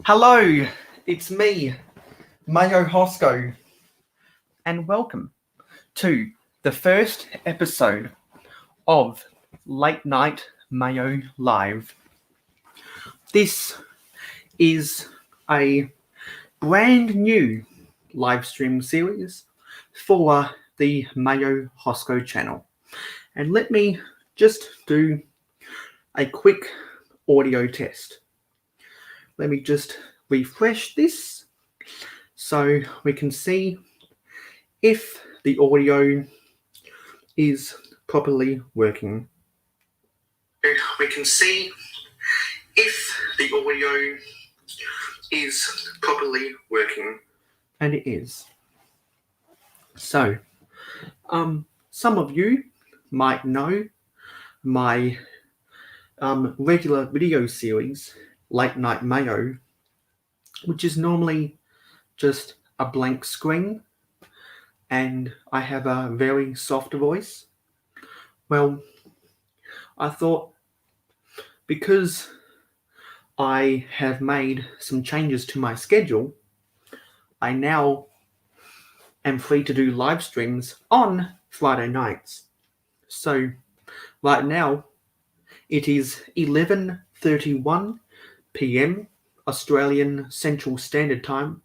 Hello, it's me, mayohosko, and welcome to the first episode of Late Night Mayo Live. This is a brand new live stream series for the Mayo Hosco channel. And let me just do a quick audio test. Let me just refresh this so we can see if the audio is properly working. We can see if the audio is properly working. And it is. So, some of you might know my regular video series, Late Night Mayo, which is normally just a blank screen and I have a very soft voice. Well, I thought because I have made some changes to my schedule, I now am free to do live streams on Friday nights. So right now it is 11:31 p.m. Australian Central Standard Time,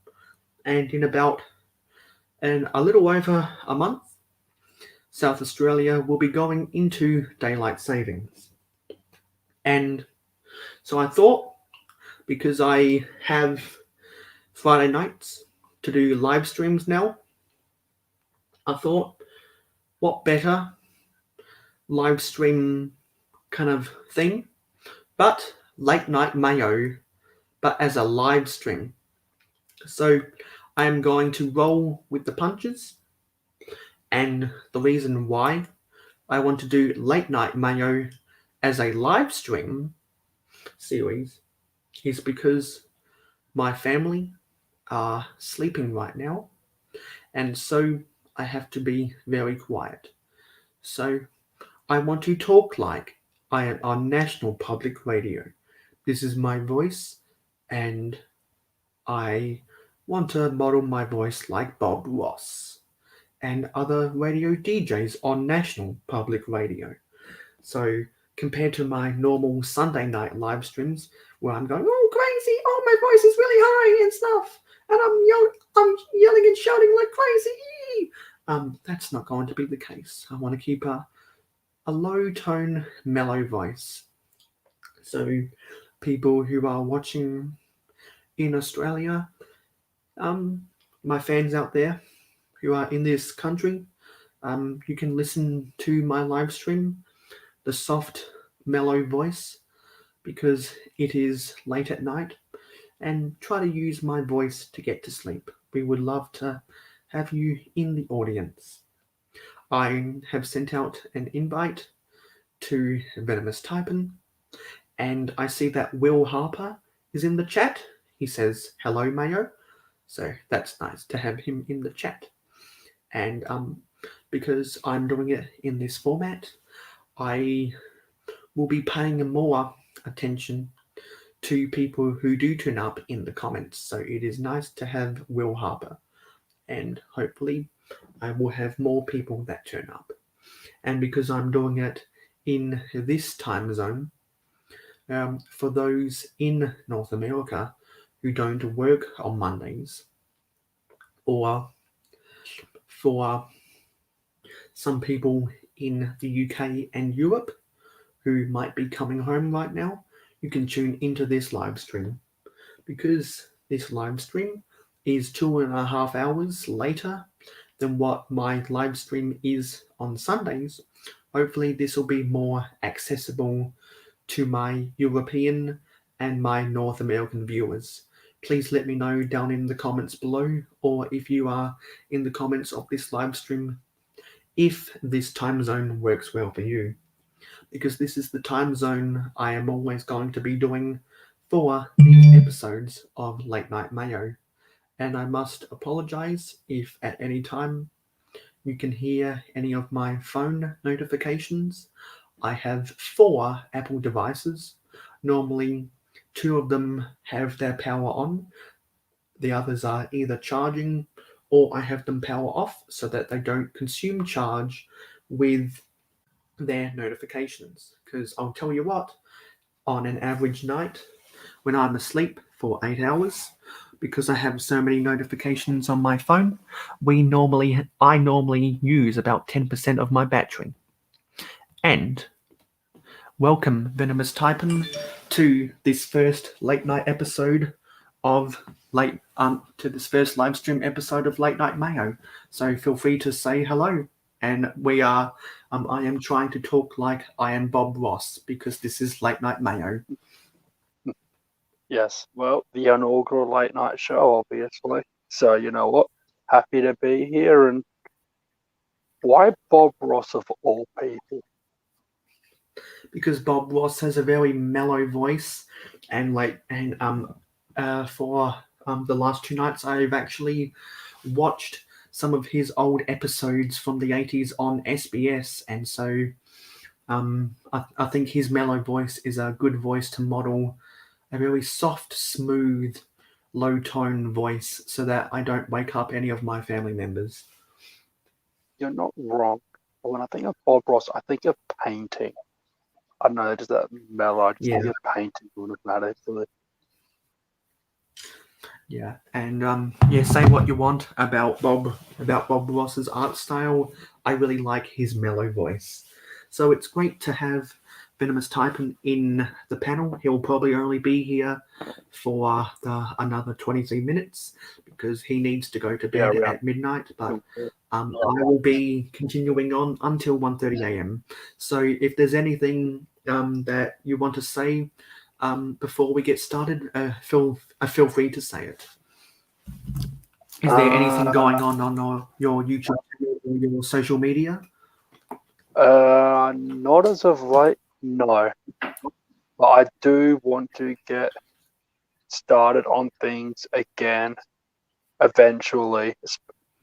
and in about a little over a month, South Australia will be going into daylight savings. And so I thought, because I have Friday nights to do live streams now, I thought, what better live stream kind of thing, but Late Night Mayo, but as a live stream. So I am going to roll with the punches, and the reason why I want to do Late Night Mayo as a live stream series is because my family are sleeping right now, and so I have to be very quiet. So I want to talk like I am on national public radio. This is my voice, and I want to model my voice like Bob Ross and other radio DJs on national public radio. So compared to my normal Sunday night live streams where I'm going, oh crazy, oh my voice is really high and stuff, and I'm yelling and shouting like crazy. That's not going to be the case. I want to keep a low tone, mellow voice. So people who are watching in Australia, my fans out there who are in this country, you can listen to my live stream, the soft, mellow voice, because it is late at night, and try to use my voice to get to sleep. We would love to have you in the audience. I have sent out an invite to Venomous Taipan, and I see that Will Harper is in the chat. He says, hello, Mayo. So that's nice to have him in the chat. And because I'm doing it in this format, I will be paying more attention to people who do turn up in the comments. So it is nice to have Will Harper, and hopefully I will have more people that turn up. And because I'm doing it in this time zone, for those in North America who don't work on Mondays, or for some people in the UK and Europe who might be coming home right now, you can tune into this live stream, because this live stream is 2.5 hours later than what my live stream is on Sundays. Hopefully this will be more accessible to my European and my North American viewers. Please let me know down in the comments below, or if you are in the comments of this live stream, if this time zone works well for you, because this is the time zone I am always going to be doing for these episodes of Late Night Mayo. And I must apologize if at any time you can hear any of my phone notifications. I have 4 Apple devices. Normally two of them have their power on. The others are either charging or I have them power off so that they don't consume charge with their notifications. Because I'll tell you what, on an average night, when I'm asleep for 8 hours, because I have so many notifications on my phone, I normally use about 10% of my battery. And welcome, Venomous Taipan, to this first late night episode of to this first live stream episode of Late Night Mayo. So feel free to say hello. And I am trying to talk like I am Bob Ross because this is Late Night Mayo. Yes, well, the inaugural late night show, obviously. So, you know what? Happy to be here. And why Bob Ross of all people? Because Bob Ross has a very mellow voice, and for the last 2 nights, I've actually watched some of his old episodes from the 80s on SBS, and so I think his mellow voice is a good voice to model a very soft, smooth, low-tone voice so that I don't wake up any of my family members. You're not wrong. But when I think of Bob Ross, I think of painting. I don't know, just that mellow. I just think of painting automatically. Yeah, and say what you want about Bob Ross's art style. I really like his mellow voice. So it's great to have Venomous Taipan in the panel. He'll probably only be here for another 23 minutes because he needs to go to bed at midnight. But I will be continuing on until 1:30 a.m. So if there's anything that you want to say before we get started, feel free to say it. Is there anything going on your YouTube channel or your social media? Not as of late, no. But I do want to get started on things again eventually.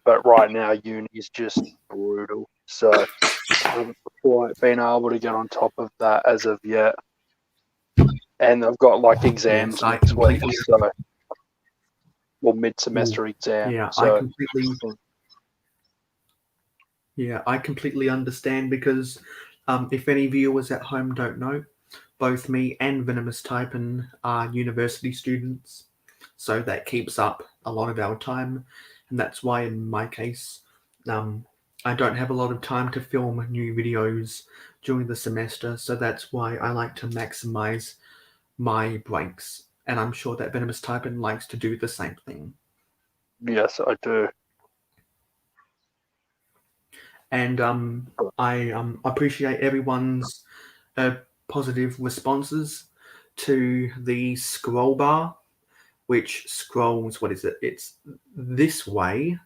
But right now, uni is just brutal. So I haven't quite been able to get on top of that as of yet. And I've got like exams next week, so mid-semester exam. Yeah, so. I completely understand because if any viewers at home don't know, both me and Venomous Taipan are university students, so that keeps up a lot of our time, and that's why in my case, I don't have a lot of time to film new videos during the semester, so that's why I like to maximize my breaks, and I'm sure that Venomous Taipan likes to do the same thing. Yes, I do. And I appreciate everyone's positive responses to the scroll bar, which scrolls, what is it? It's this way.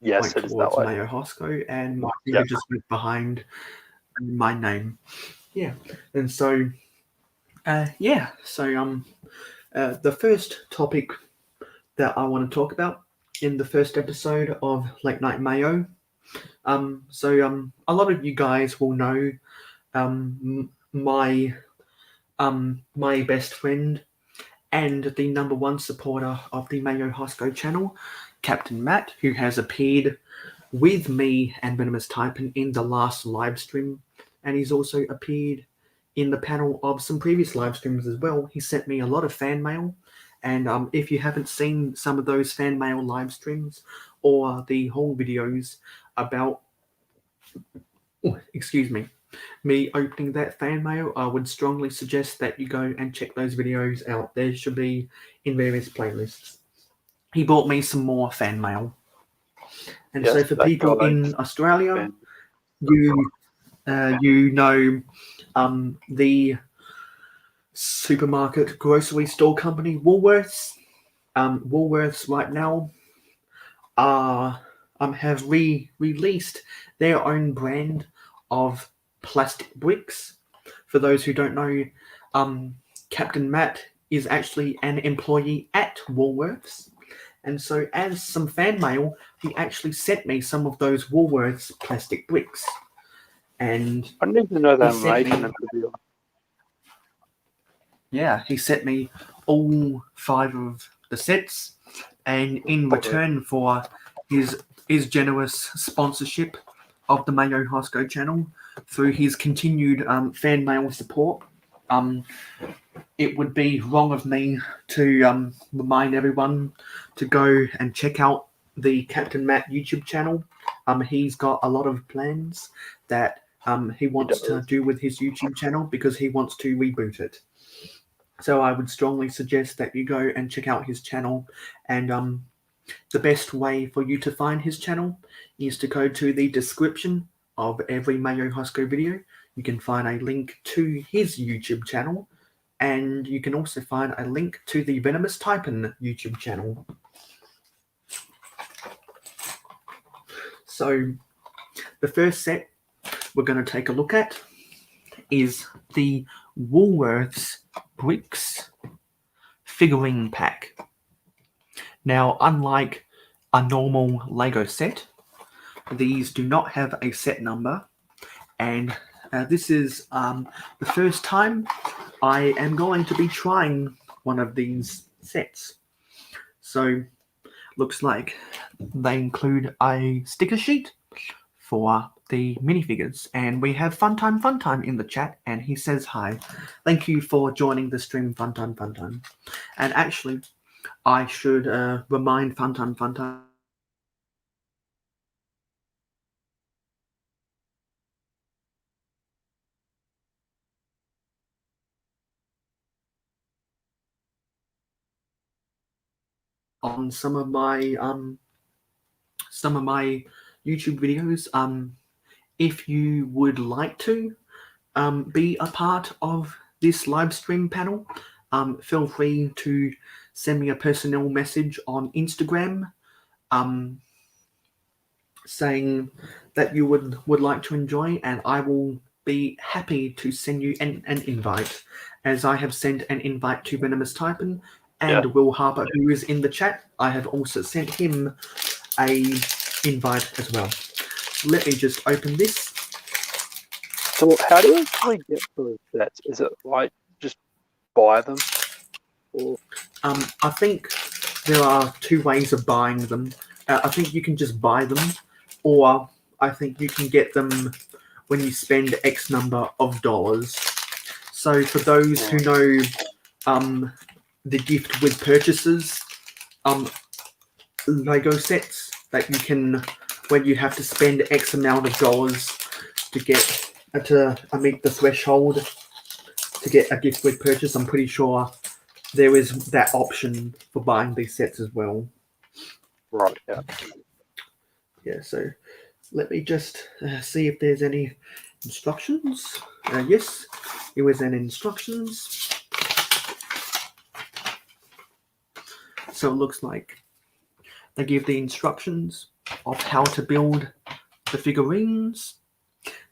Yes, it is that way. mayohosko, and my finger just went behind my name. Yeah. And so, the first topic that I want to talk about in the first episode of Late Night Mayo. A lot of you guys will know my best friend and the number one supporter of the mayohosko channel, CAPT4INMatt, who has appeared with me and Venomous Taipan in the last live stream, and he's also appeared in the panel of some previous live streams as well. He sent me a lot of fan mail, and if you haven't seen some of those fan mail live streams or the whole videos about me opening that fan mail, I would strongly suggest that you go and check those videos out. They should be in various playlists. He bought me some more fan mail. And so for people in Australia, you know the supermarket grocery store company Woolworths. Woolworths right now have released their own brand of plastic bricks. For those who don't know, CAPT4INMatt is actually an employee at Woolworths, and so as some fan mail, he actually sent me some of those Woolworths plastic bricks. And I didn't even know they were making them. Yeah, he sent me all 5 of the sets, and in return for his generous sponsorship of the mayohosko channel through his continued fan mail support, it would be wrong of me to remind everyone to go and check out the CAPT4INMatt YouTube channel. He's got a lot of plans that he wants to do with his YouTube channel because he wants to reboot it. So I would strongly suggest that you go and check out his channel. And the best way for you to find his channel is to go to the description of every mayohosko video. You can find a link to his YouTube channel, and you can also find a link to the Venomous Taipan YouTube channel. So the first set we're going to take a look at is the Woolworths Bricks figurine pack. Now, unlike a normal Lego set, these do not have a set number, and this is the first time I am going to be trying one of these sets. So, looks like they include a sticker sheet for the minifigures, and we have Funtime in the chat, and he says hi. Thank you for joining the stream, Funtime. And actually, I should remind Funtime on some of my YouTube videos. If you would like to be a part of this live stream panel, feel free to send me a personal message on Instagram saying that you would like to enjoy, and I will be happy to send you an invite, as I have sent an invite to Venomous Taipan and Will Harper, who is in the chat. I have also sent him a invite as well. Let me just open this. So how do you actually get those sets? Is it like just buy them? Or... I think there are 2 ways of buying them. I think you can just buy them, or I think you can get them when you spend X number of dollars. So for those who know the gift with purchases Lego sets that you can, when you have to spend X amount of dollars to get to meet the threshold to get a gift with purchase, I'm pretty sure there is that option for buying these sets as well. Right, yeah. Yeah, so let me just see if there's any instructions. Yes, it was an instructions. So it looks like they give the instructions of how to build the figurines.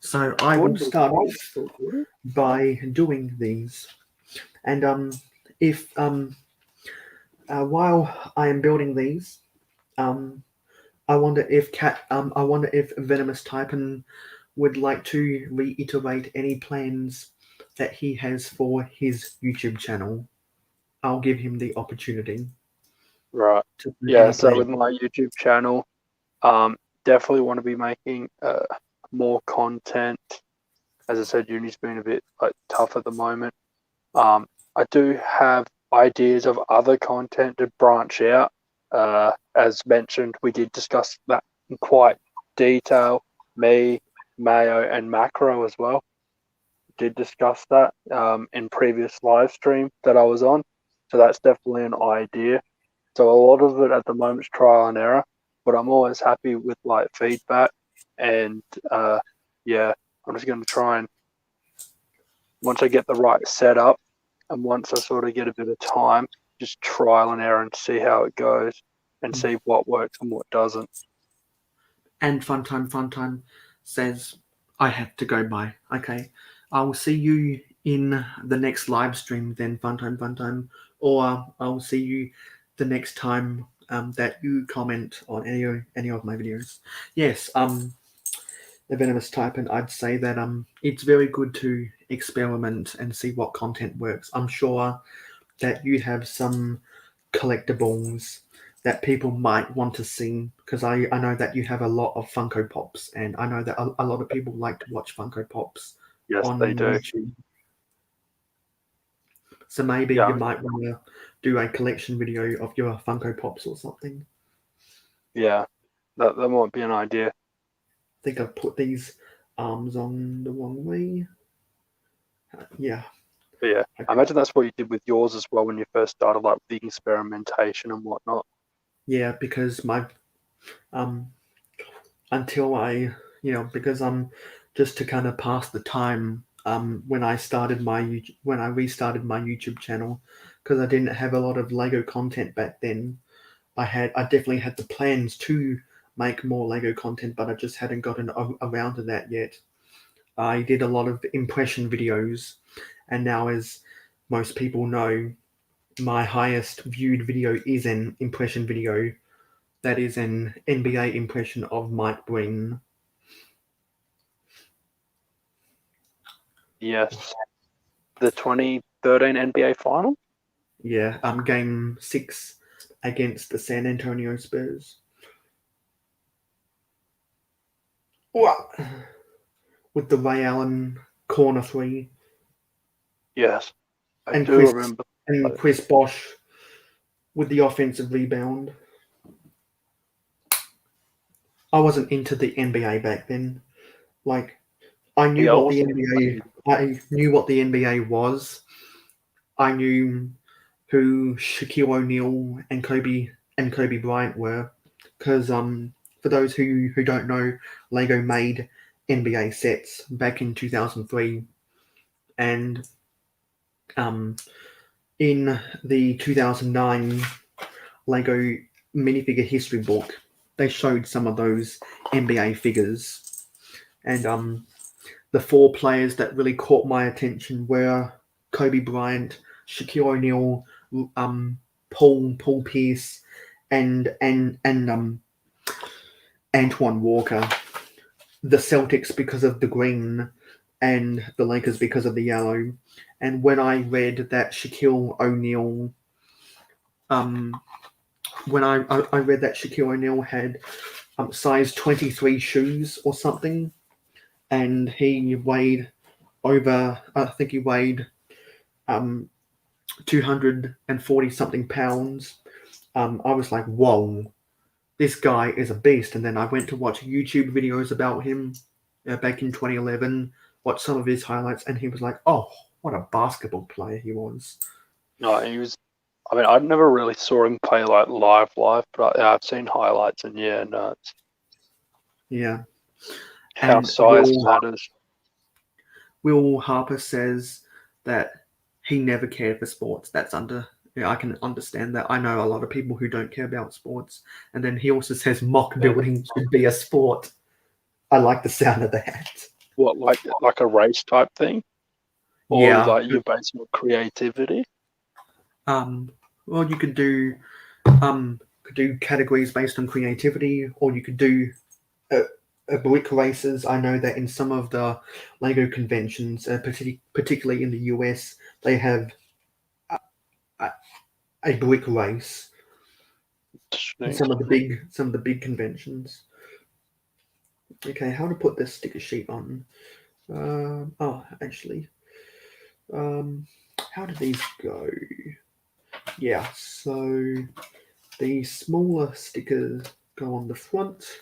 So I will start off by doing these. And if while I am building these, I wonder if Venomous Taipan would like to reiterate any plans that he has for his YouTube channel. I'll give him the opportunity. Right. Yeah, so with my YouTube channel, definitely want to be making more content. As I said, uni's been a bit tough at the moment. I do have ideas of other content to branch out. As mentioned, we did discuss that in quite detail. Me, Mayo, and Macro as well. Did discuss that in previous live stream that I was on. So that's definitely an idea. So a lot of it at the moment is trial and error, but I'm always happy with feedback. And yeah, I'm just going to try and, once I get the right setup and once I sort of get a bit of time, just trial and error and see how it goes and see what works and what doesn't. And Funtime says, I have to go by. Okay, I will see you in the next live stream then, Funtime, or I'll see you the next time that you comment on any of my videos. Yes, the Venomous Taipan, I'd say that it's very good to experiment and see what content works. I'm sure that you have some collectibles that people might want to see, because I know that you have a lot of Funko Pops, and I know that a lot of people like to watch Funko Pops Yes, on they do. YouTube. So maybe Yeah. you might want to do a collection video of your Funko Pops or something. Yeah, that might be an idea. I think I've put these arms on the wrong way. Yeah. But yeah, Okay. I imagine that's what you did with yours as well when you first started, like the experimentation and whatnot. Yeah, because my until I, because just to kind of pass the time. When I restarted my YouTube channel, because I didn't have a lot of Lego content back then. I definitely had the plans to make more Lego content, but I just hadn't gotten around to that yet. I did a lot of impression videos, and now, as most people know, my highest viewed video is an impression video. That is an NBA impression of Mike Breen. Yes, the 2013 NBA final. Yeah, Game 6 against the San Antonio Spurs. What? With the Ray Allen corner three. Yes, I And do remember. Chris Bosh with the offensive rebound. I wasn't into the NBA back then. Like, I knew Yeah, what the NBA was. I knew who Shaquille O'Neal and Kobe Bryant were, because for those who don't know, Lego made NBA sets back in 2003, and in the 2009 Lego minifigure history book, they showed some of those NBA figures, and the four players that really caught my attention were Kobe Bryant, Shaquille O'Neal, Paul Pierce, and Antoine Walker. The Celtics because of the green, and the Lakers because of the yellow. And when I read that Shaquille O'Neal, I read that Shaquille O'Neal had size 23 shoes or something, and he weighed I think he weighed 240 something pounds. I was like, whoa, this guy is a beast. And then I went to watch YouTube videos about him back in 2011, watch some of his highlights, and he was like, oh, what a basketball player he was. No, he was. I mean, I never really saw him play like live, but I've seen highlights, and yeah, no, it's Yeah. how And size matters. Will Harper says that he never cared for sports. I can understand that. I know a lot of people who don't care about sports. And then he also says mock building should be a sport. I like the sound of that. What, like a race type thing, or Yeah. like you're based on creativity? Well, you could do categories based on creativity, or you could do brick races. I know that in some of the Lego conventions, particularly in the US, they have a brick race. In some of the big conventions. Okay, how to put this sticker sheet on? Actually, how did these go? Yeah, so the smaller stickers go on the front,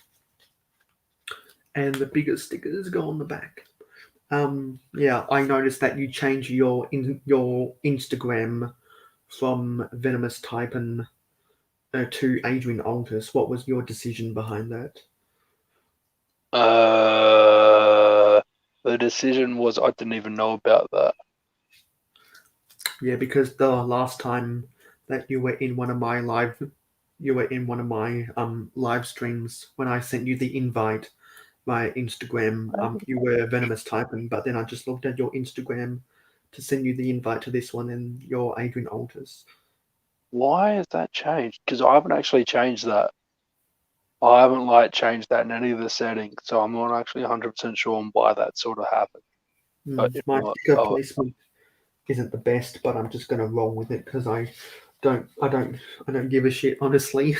and the bigger stickers go on the back. Yeah, I noticed that you changed your Instagram from Venomous Taipan to Adrian Altus. What was your decision behind that? The decision was I didn't even know about that. Yeah, because the last time that you were in one of my live streams when I sent you the invite via Instagram, you were Venomous Typing, but then I just looked at your Instagram to send you the invite to this one, and you're Adrian Altus. Why has that changed? Because I haven't actually changed that. I haven't changed that in any of the settings, so I'm not actually 100% sure on why that sort of happened. But if My not, sticker placement isn't the best, but I'm just gonna roll with it because I don't give a shit, honestly.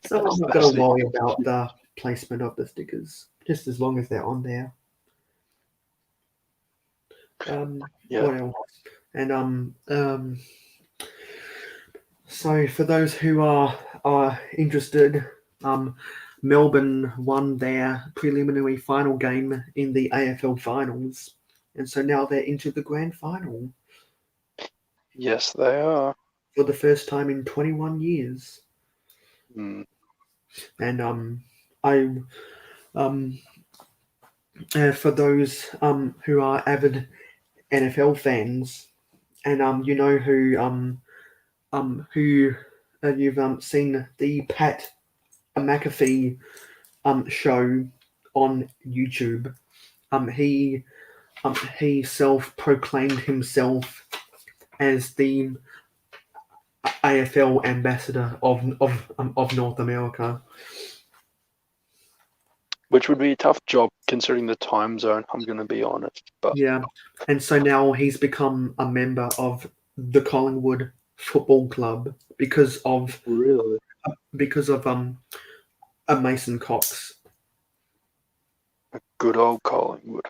So I'm not gonna worry about the placement of the stickers, just as long as they're on there. Yeah. What else? And so for those who are interested, Melbourne won their preliminary final game in the AFL finals, and so now they're into the grand final Yes, they are. for the first time in 21 years. Mm. And I for those who are avid NFL fans, and you know who you've seen the Pat McAfee show on YouTube. He self-proclaimed himself as the AFL ambassador of North America. Which would be a tough job considering the time zone, I'm going to be honest. But Yeah, and so now he's become a member of the Collingwood Football Club because of really, a Mason Cox, good old Collingwood.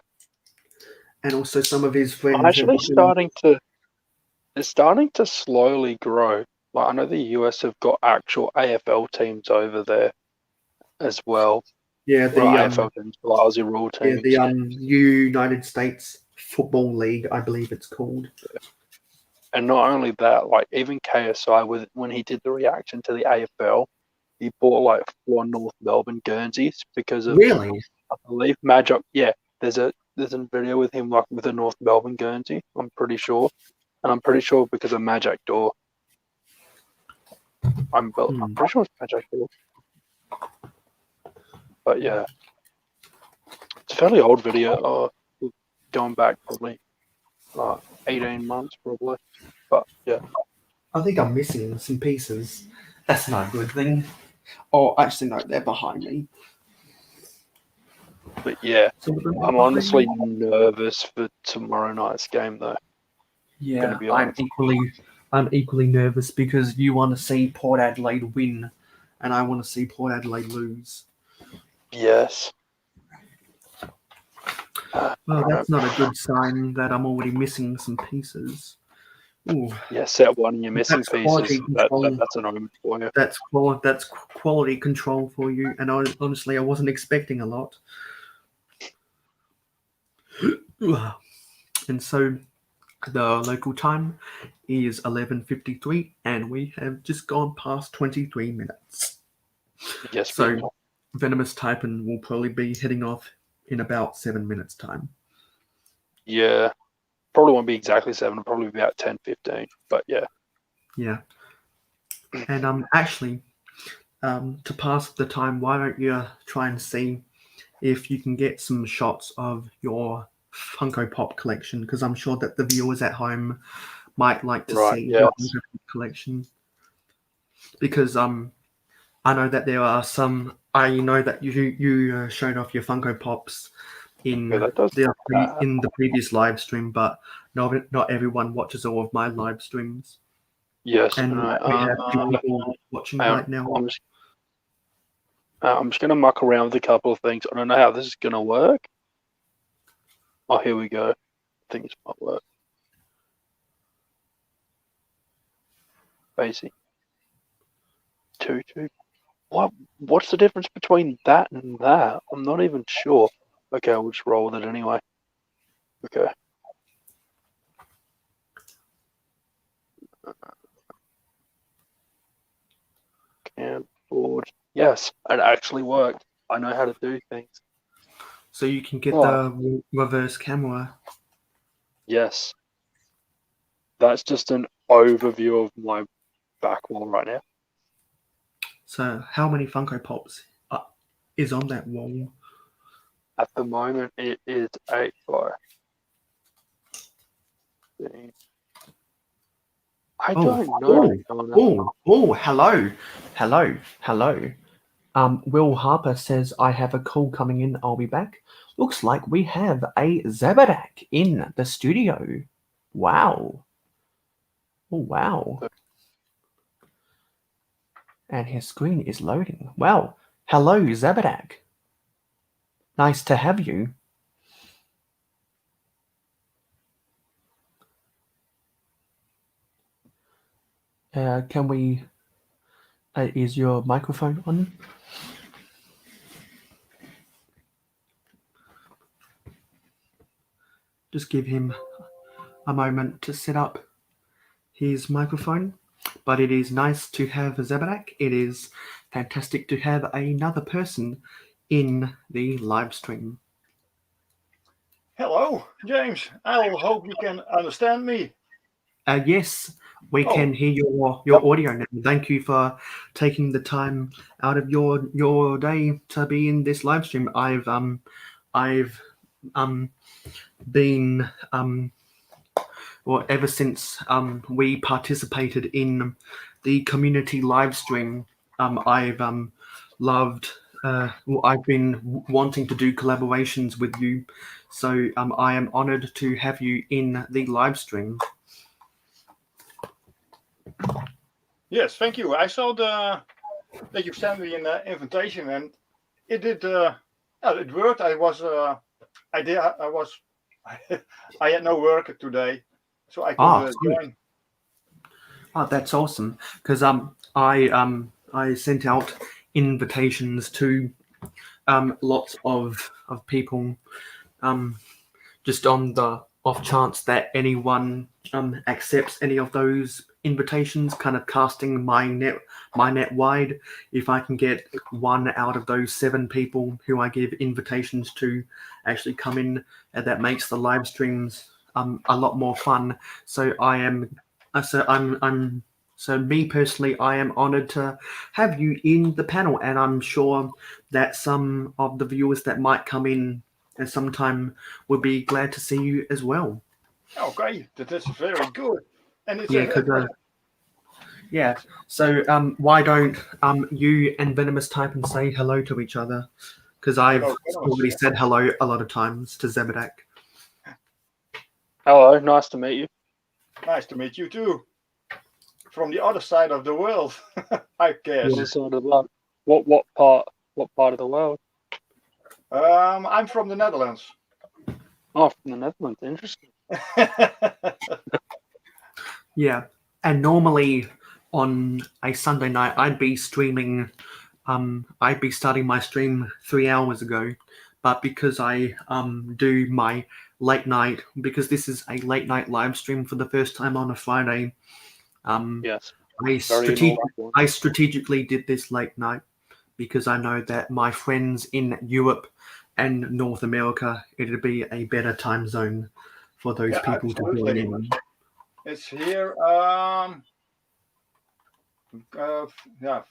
and also some of his friends. Actually, it's starting to slowly grow. Like I know the US have got actual AFL teams over there as well. Yeah, the Well, AFL teams, like Aussie rule yeah, teams. the United States Football League, I believe it's called. And not only that, like even KSI, when he did the reaction to the AFL, he bought like 4 North Melbourne Guernseys because of, Really? I believe, Magic. Yeah, there's a video with him like with a North Melbourne Guernsey. I'm pretty sure, and I'm pretty sure because of Magic Door. I'm pretty sure it's Magic Door. But yeah, it's a fairly old video. Going back probably 18 months probably. But yeah. I think I'm missing some pieces. That's not a good thing. Oh, actually, no, they're behind me. But yeah, So I'm honestly nervous for tomorrow night's game though. yeah, Be honest. I'm equally nervous because you want to see Port Adelaide win, and I want to see Port Adelaide lose. Yes. Well, that's not a good sign that I'm already missing some pieces. Ooh, Yeah, set one and you're missing that's pieces. quality control. That's an omen for you. That's quality control for you. And honestly, I wasn't expecting a lot. And so, the local time is 11:53, and we have just gone past 23 minutes. Yes. So, Venomous Taipan will probably be heading off in about 7 minutes' time. Yeah. Probably won't be exactly 7. It'll probably be about 10, 15. But yeah. Yeah. And actually, to pass the time, why don't you try and see if you can get some shots of your Funko Pop collection? Because I'm sure that the viewers at home might like to see your Funko Pop collection. Because I know that there are some. I know that you showed off your Funko Pops in the previous live stream, but not everyone watches all of my live streams. Yes. And we have people watching right now. I'm just going to muck around with a couple of things. I don't know how this is going to work. Oh, here we go. I think this might work. Basic. 2. What's the difference between that and that? I'm not even sure. Okay, we'll just roll with it anyway. Okay. Board. Yes, it actually worked. I know how to do things. So you can get the reverse camera. Yes. That's just an overview of my back wall right now. So how many Funko Pops is on that wall? At the moment, it is 8 by 15. I don't know. Hello. Will Harper says, I have a call coming in. I'll be back. Looks like we have a Zabadak in the studio. Wow. Oh, wow. And his screen is loading. Wow. Hello, Zabadak. Nice to have you. Can we... is your microphone on? Just give him a moment to set up his microphone. But it is nice to have Zabadak. It is fantastic to have another person in the live stream. Hello, James. I hope you can understand me. Yes, we can hear your audio now. Thank you for taking the time out of your day to be in this live stream. I've been well, ever since we participated in the community live stream, I've loved. Well, I've been wanting to do collaborations with you, so I am honored to have you in the live stream. Yes, thank you. I saw that you sent me an invitation, and it did. It worked. I had no work today, so I could join. Oh, that's awesome! Because I sent out invitations to lots of people, just on the off chance that anyone accepts any of those invitations, kind of casting my net wide. If I can get one out of those 7 people who I give invitations to actually come in, that makes the live streams a lot more fun. So so me personally, I am honored to have you in the panel, and I'm sure that some of the viewers that might come in at some time will be glad to see you as well. Okay, that's very good. And it's yeah. So why don't you and Venomous Taipan say hello to each other? Because I've already said hello a lot of times to Zabadak. Hello, nice to meet you. Nice to meet you too. From the other side of the world, I guess. Other side of the world. What part of the world? I'm from the Netherlands. Oh, from the Netherlands. Interesting. Yeah, and normally on a Sunday night, I'd be streaming. I'd be starting my stream 3 hours ago, but because I do my late night, because this is a late night live stream for the first time on a Friday. Yes. I strategically did this late night because I know that my friends in Europe and North America, it'd be a better time zone for those people to join in. It's here,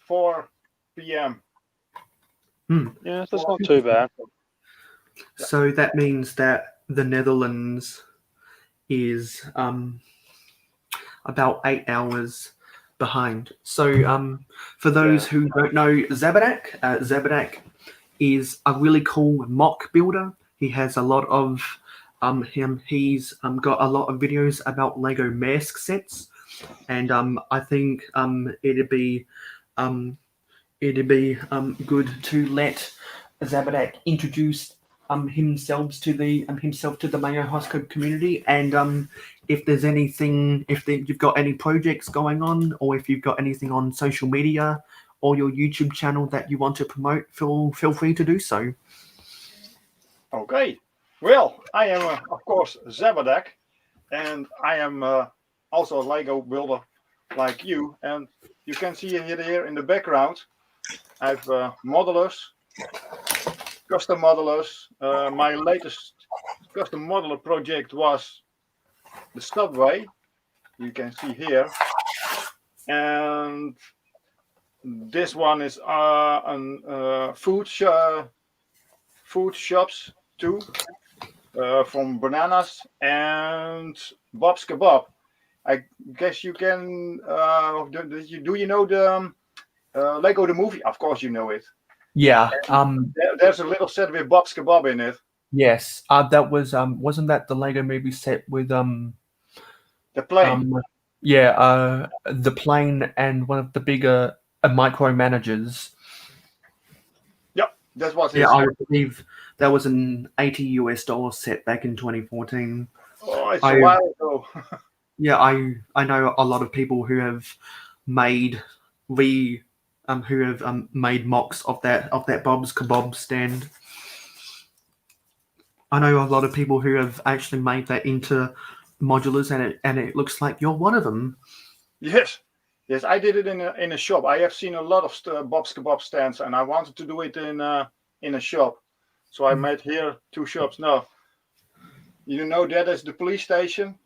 4 p.m. Yeah, that's not too bad. So that means that the Netherlands is about 8 hours behind. So for those who don't know Zabadak, Zabadak is a really cool mock builder. He has a lot of he's got a lot of videos about Lego mask sets, and I think it'd be good to let Zabadak introduce himself to the mayohosko community, and if there's anything, you've got any projects going on, or if you've got anything on social media or your YouTube channel that you want to promote, feel free to do so. Okay. Well, I am of course Zabadak, and I am also a Lego builder like you, and you can see here in the background I have modelers, custom modelers. My latest custom modeler project was the subway. You can see here, and this one is food shops too, from Bananas and Bob's Kebab. I guess you can. Do you know the Lego the movie? Of course you know it. Yeah. There's a little set with Bob's Kebab in it. Yes. That was wasn't that the Lego movie set with The plane. the plane and one of the bigger micromanagers. Yep, that was Yeah, his. I believe that was an $80 set back in 2014. Oh, it's a while ago. Yeah, I know a lot of people who have made made mocks of that Bob's Kebab stand. I know a lot of people who have actually made that into modulars, and it looks like you're one of them. Yes, I did it in a shop. I have seen a lot of Bob's Kebab stands, and I wanted to do it in a shop. So I made here 2 shops. Now, you know that is the police station.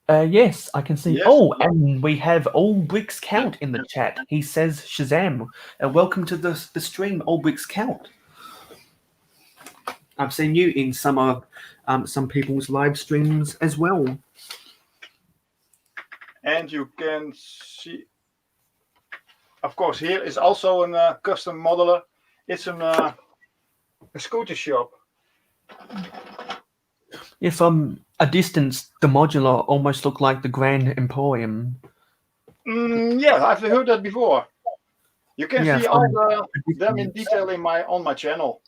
Yes, I can see. Yes. Oh, and we have All Bricks Count in the chat. He says Shazam. Welcome to the stream, All Bricks Count. I've seen you in some people's live streams as well. And you can see, of course, here is also a custom modeler. It's a scooter shop. Yeah, from a distance, the modular almost looked like the Grand Emporium. Yeah, I've heard that before. You can see all them in detail on my channel.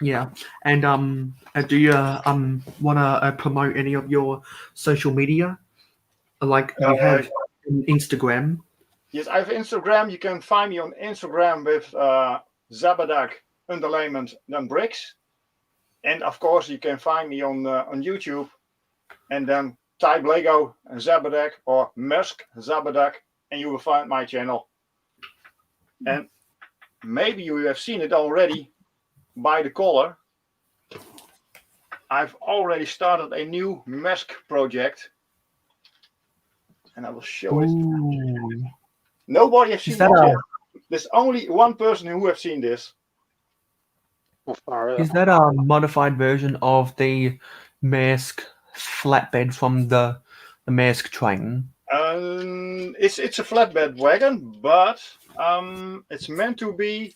Yeah, and do you want to promote any of your social media? Like you have Instagram. Yes, I have Instagram. You can find me on Instagram with Zabadak and Bricks. And of course, you can find me on YouTube, and then type Lego Zabadak or Mersk Zabadak, and you will find my channel. And maybe you have seen it already by the color. I've already started a new Mersk project, and I will show it. Nobody has seen it yet. There's only one person who has seen this. Is that a modified version of the Maersk flatbed from the Maersk train? It's a flatbed wagon, but it's meant to be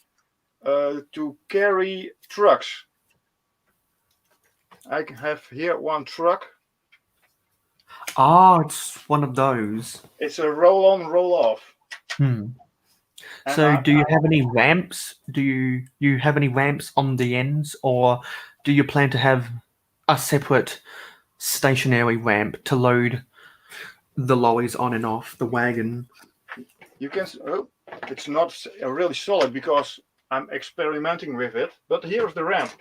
to carry trucks. I have here one truck. Ah, it's one of those. It's a roll-on, roll-off. So, do you have any ramps? Do you have any ramps on the ends, or do you plan to have a separate stationary ramp to load the lorries on and off the wagon? You can. Oh, it's not really solid because I'm experimenting with it. But here's the ramp.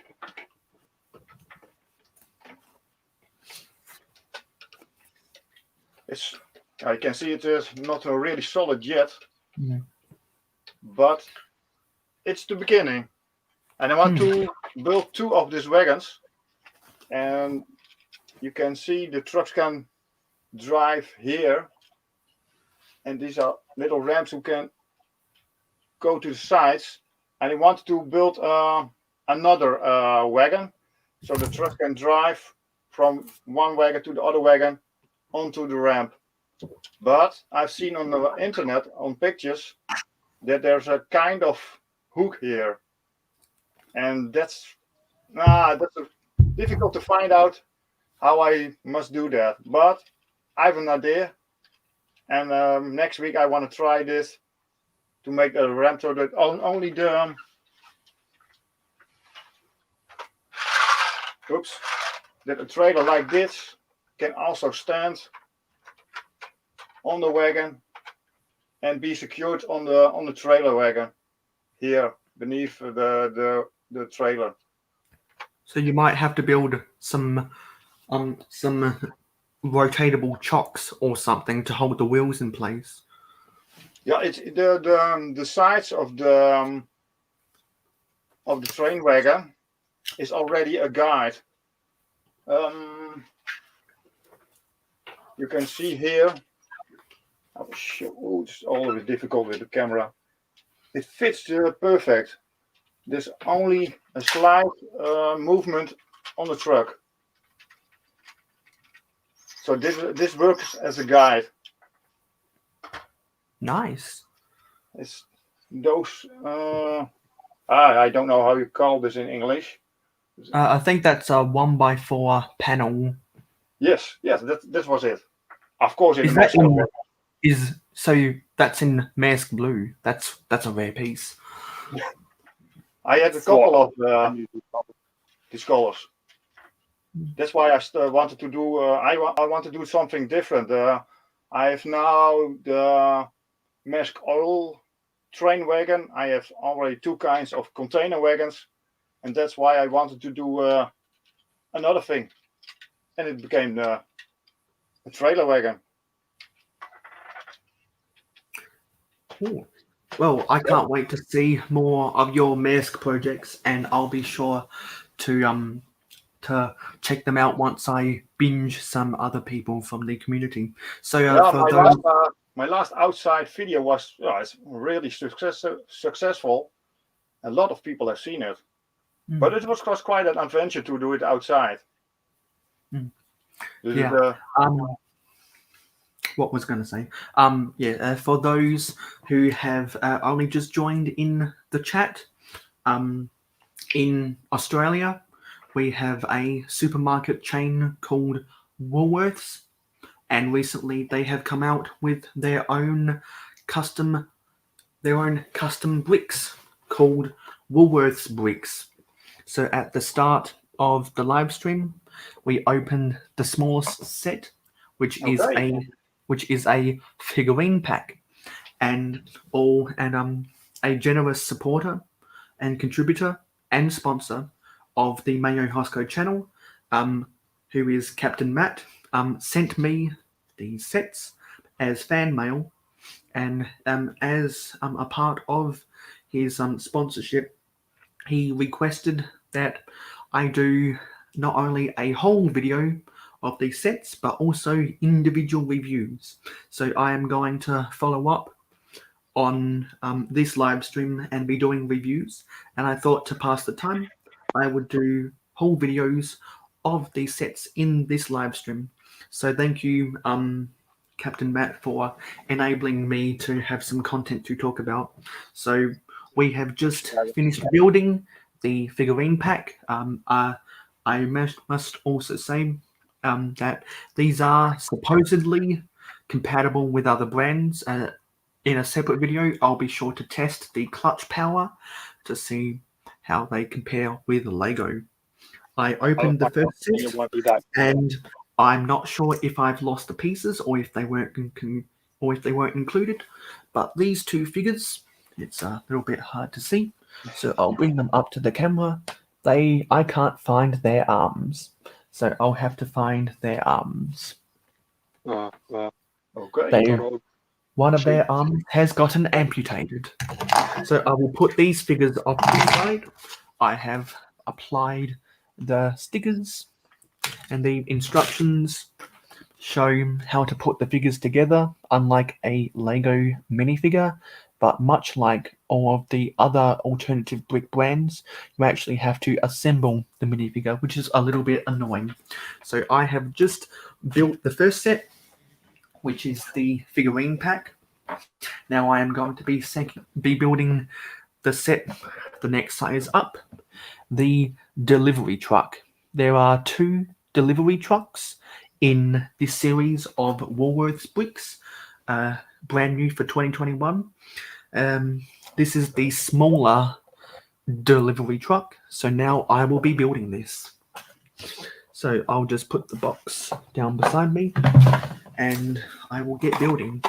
I can see it is not really solid yet. Yeah. But it's the beginning, and I want to build 2 of these wagons, and you can see the trucks can drive here, and these are little ramps who can go to the sides, and I want to build another wagon, so the truck can drive from one wagon to the other wagon onto the ramp. But I've seen on the internet, on pictures, that there's a kind of hook here, and that's difficult to find out how I must do that. But I have an idea, and next week I want to try this to make a ramp so that only the that a trailer like this can also stand on the wagon and be secured on the trailer wagon here beneath the trailer. So you might have to build some rotatable chocks or something to hold the wheels in place. Yeah, it's the sides of the train wagon is already a guide. You can see here. It's always difficult with the camera. It fits perfect. There's only a slight movement on the truck. So this works as a guide. Nice. It's those. I don't know how you call this in English. I think that's a 1x4 panel. Yes, that was it. Of course, in Is that Moscow. that's in Maersk Blue? That's a rare piece. I had a couple of these colors. That's why I wanted to do. I want to do something different. I have now the Maersk Oil train wagon. I have already 2 kinds of container wagons, and that's why I wanted to do another thing, and it became a trailer wagon. Cool. Well, I can't wait to see more of your Maersk projects, and I'll be sure to check them out once I binge some other people from the community. So my last outside video was it's really successful. A lot of people have seen it, but it was quite an adventure to do it outside. What was going to say? For those who have only just joined in the chat, in Australia, we have a supermarket chain called Woolworths, and recently they have come out with their own custom bricks called Woolworths bricks. So at the start of the live stream, we opened the smallest set, which is a figurine pack, and a generous supporter and contributor and sponsor of the mayohosko channel, who is CAPT4INMatt, sent me these sets as fan mail, and as a part of his sponsorship, he requested that I do not only a whole video of these sets, but also individual reviews. So I am going to follow up on this live stream and be doing reviews. And I thought to pass the time, I would do whole videos of these sets in this live stream. So thank you, CAPT4INMatt, for enabling me to have some content to talk about. So we have just finished building the figurine pack. I must also say that these are supposedly compatible with other brands. In a separate video, I'll be sure to test the clutch power to see how they compare with Lego. I opened the first set, and I'm not sure if I've lost the pieces or if they weren't included. But these 2 figures, it's a little bit hard to see, so I'll bring them up to the camera. I can't find their arms, so I'll have to find their arms. Okay. One of their arms has gotten amputated. So I will put these figures off to the side. I have applied the stickers, and the instructions show how to put the figures together, unlike a Lego minifigure. But much like all of the other alternative brick brands, you actually have to assemble the minifigure, which is a little bit annoying. So I have just built the first set, which is the figurine pack. Now I am going to be building the set, the next size up, the delivery truck. There are 2 delivery trucks in this series of Woolworths bricks, brand new for 2021. This is the smaller delivery truck, so now I will be building this. So I'll just put the box down beside me, and I will get building.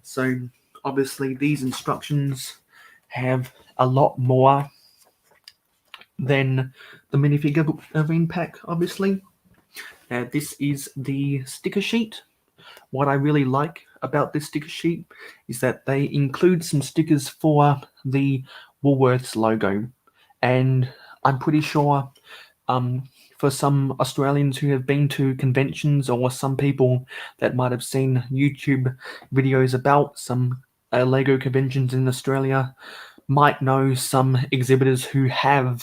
So obviously these instructions have a lot more than the minifigure pack, obviously. This is the sticker sheet. What I really like about this sticker sheet is that they include some stickers for the Woolworths logo. And I'm pretty sure for some Australians who have been to conventions, or some people that might have seen YouTube videos about some Lego conventions in Australia, might know some exhibitors who have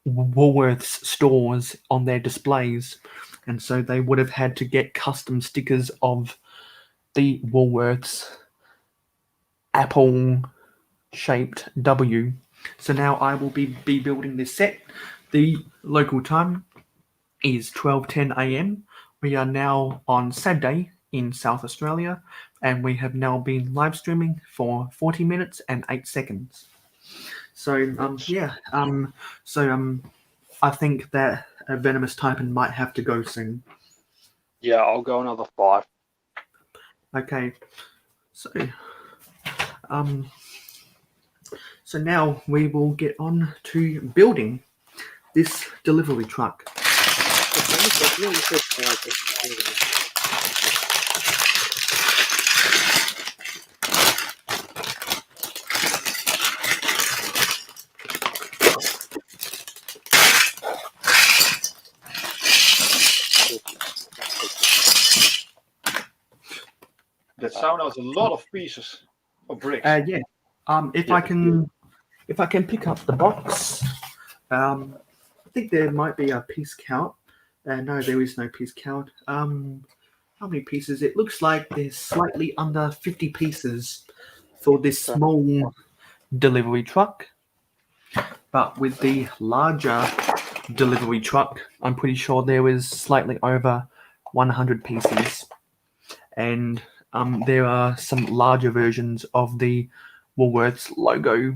Woolworths stores on their displays, and so they would have had to get custom stickers of the Woolworths apple-shaped W. So now I will be building this set. The local time is 12:10 a.m. We are now on Saturday in South Australia, and we have now been live streaming for 40 minutes and 8 seconds. So I think that Venomous Taipan might have to go soon. Yeah, I'll go another 5. Okay, so now we will get on to building this delivery truck. That sound has a lot of pieces of bricks. Yeah. If I can pick up the box, I think there might be a piece count. No, there is no piece count. How many pieces? It looks like there's slightly under 50 pieces for this small delivery truck. But with the larger delivery truck, I'm pretty sure there was slightly over 100 pieces. And there are some larger versions of the Woolworths logo.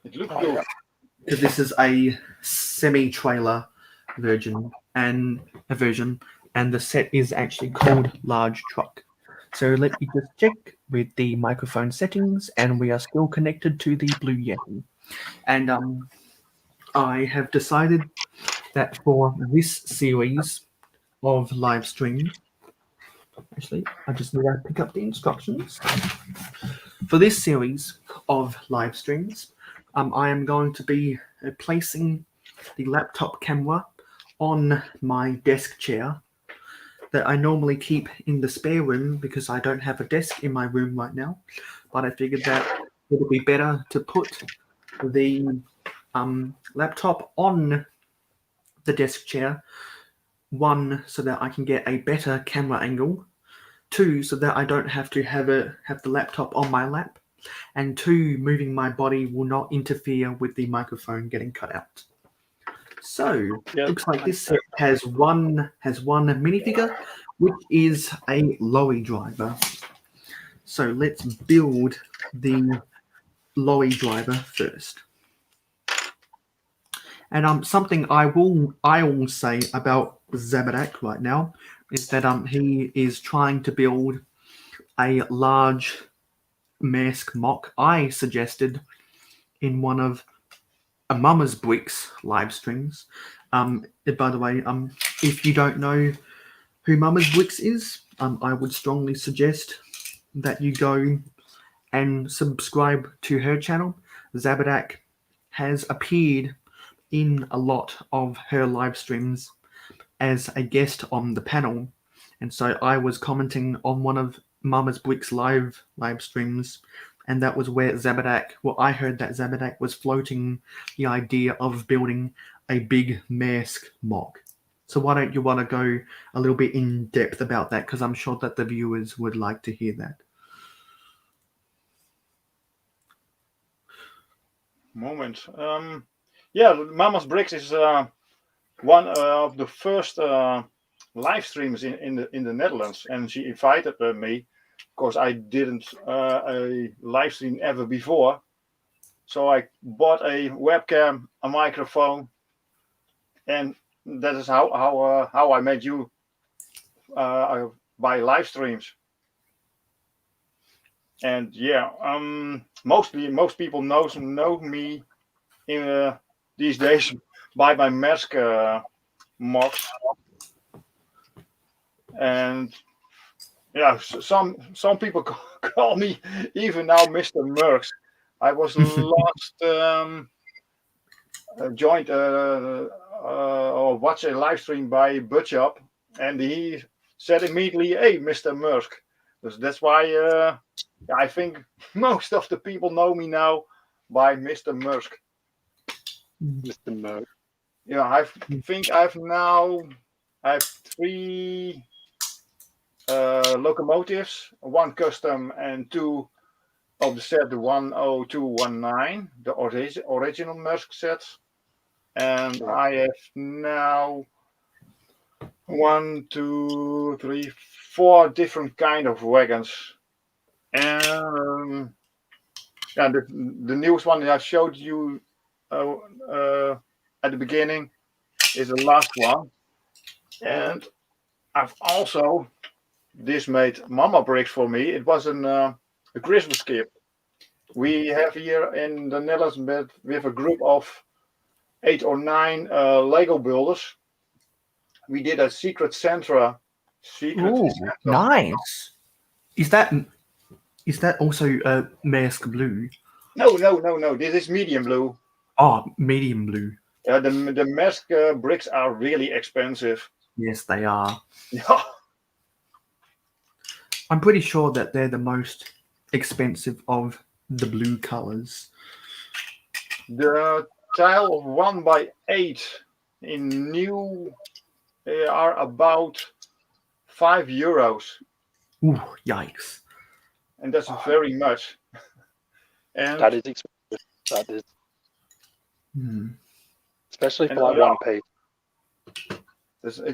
It looks good. Because this is a semi-trailer version, and the set is actually called large truck. So let me just check with the microphone settings, and we are still connected to the Blue Yeti. And I have decided that for this series of live stream, actually, I just need to pick up the instructions. For this series of live streams, I am going to be placing the laptop camera on my desk chair that I normally keep in the spare room because I don't have a desk in my room right now. But I figured that it would be better to put the laptop on the desk chair. 1, so that I can get a better camera angle. 2, so that I don't have to have the laptop on my lap. And 2, moving my body will not interfere with the microphone getting cut out. So looks like this set has one minifigure, which is a lorry driver. So let's build the lorry driver first. And something I will say about Zabadak right now is that he is trying to build a large mask mock. I suggested in one of a Mama's Bricks live streams. By the way, if you don't know who Mama's Bricks is, I would strongly suggest that you go and subscribe to her channel. Zabadak has appeared in a lot of her live streams as a guest on the panel, and so I was commenting on one of Mama's Bricks live streams, and that was where I heard that Zabadak was floating the idea of building a big mask mock. So why don't you want to go a little bit in depth about that, because I'm sure that the viewers would like to hear that. Moment. Mama's Bricks is one of the first live streams in the Netherlands, and she invited me. Of course, I didn't a live stream ever before, so I bought a webcam, a microphone, and that is how I met you by live streams. And most people know me in these days by my mask mocks, and some people call me even now Mr. Merks. I was last joined or watched a live stream by Butchop, and he said immediately, "Hey, Mr. Mersk." That's why I think most of the people know me now by Mr. Mersk. Mr. Merk. Yeah, I think I have 3 locomotives, 1 custom and 2 of the set, the 10219, the original Maersk set. And I have now 1, 2, 3, 4 different kind of wagons. And the newest one that I showed you at the beginning is the last one. And I've also, this made mama bricks for me. It was a Christmas gift. We have here in the Netherlands, we have a group of 8 or 9 Lego builders. We did a secret Santa. Ooh, nice. Is that also Maersk blue? No. This is medium blue. Oh, medium blue. The Maersk bricks are really expensive. Yes, they are. Yeah. I'm pretty sure that they're the most expensive of the blue colors. The tile of 1x8 in new are about €5. Ooh, yikes. And that's very much. And That is expensive. That is. Especially for like one piece.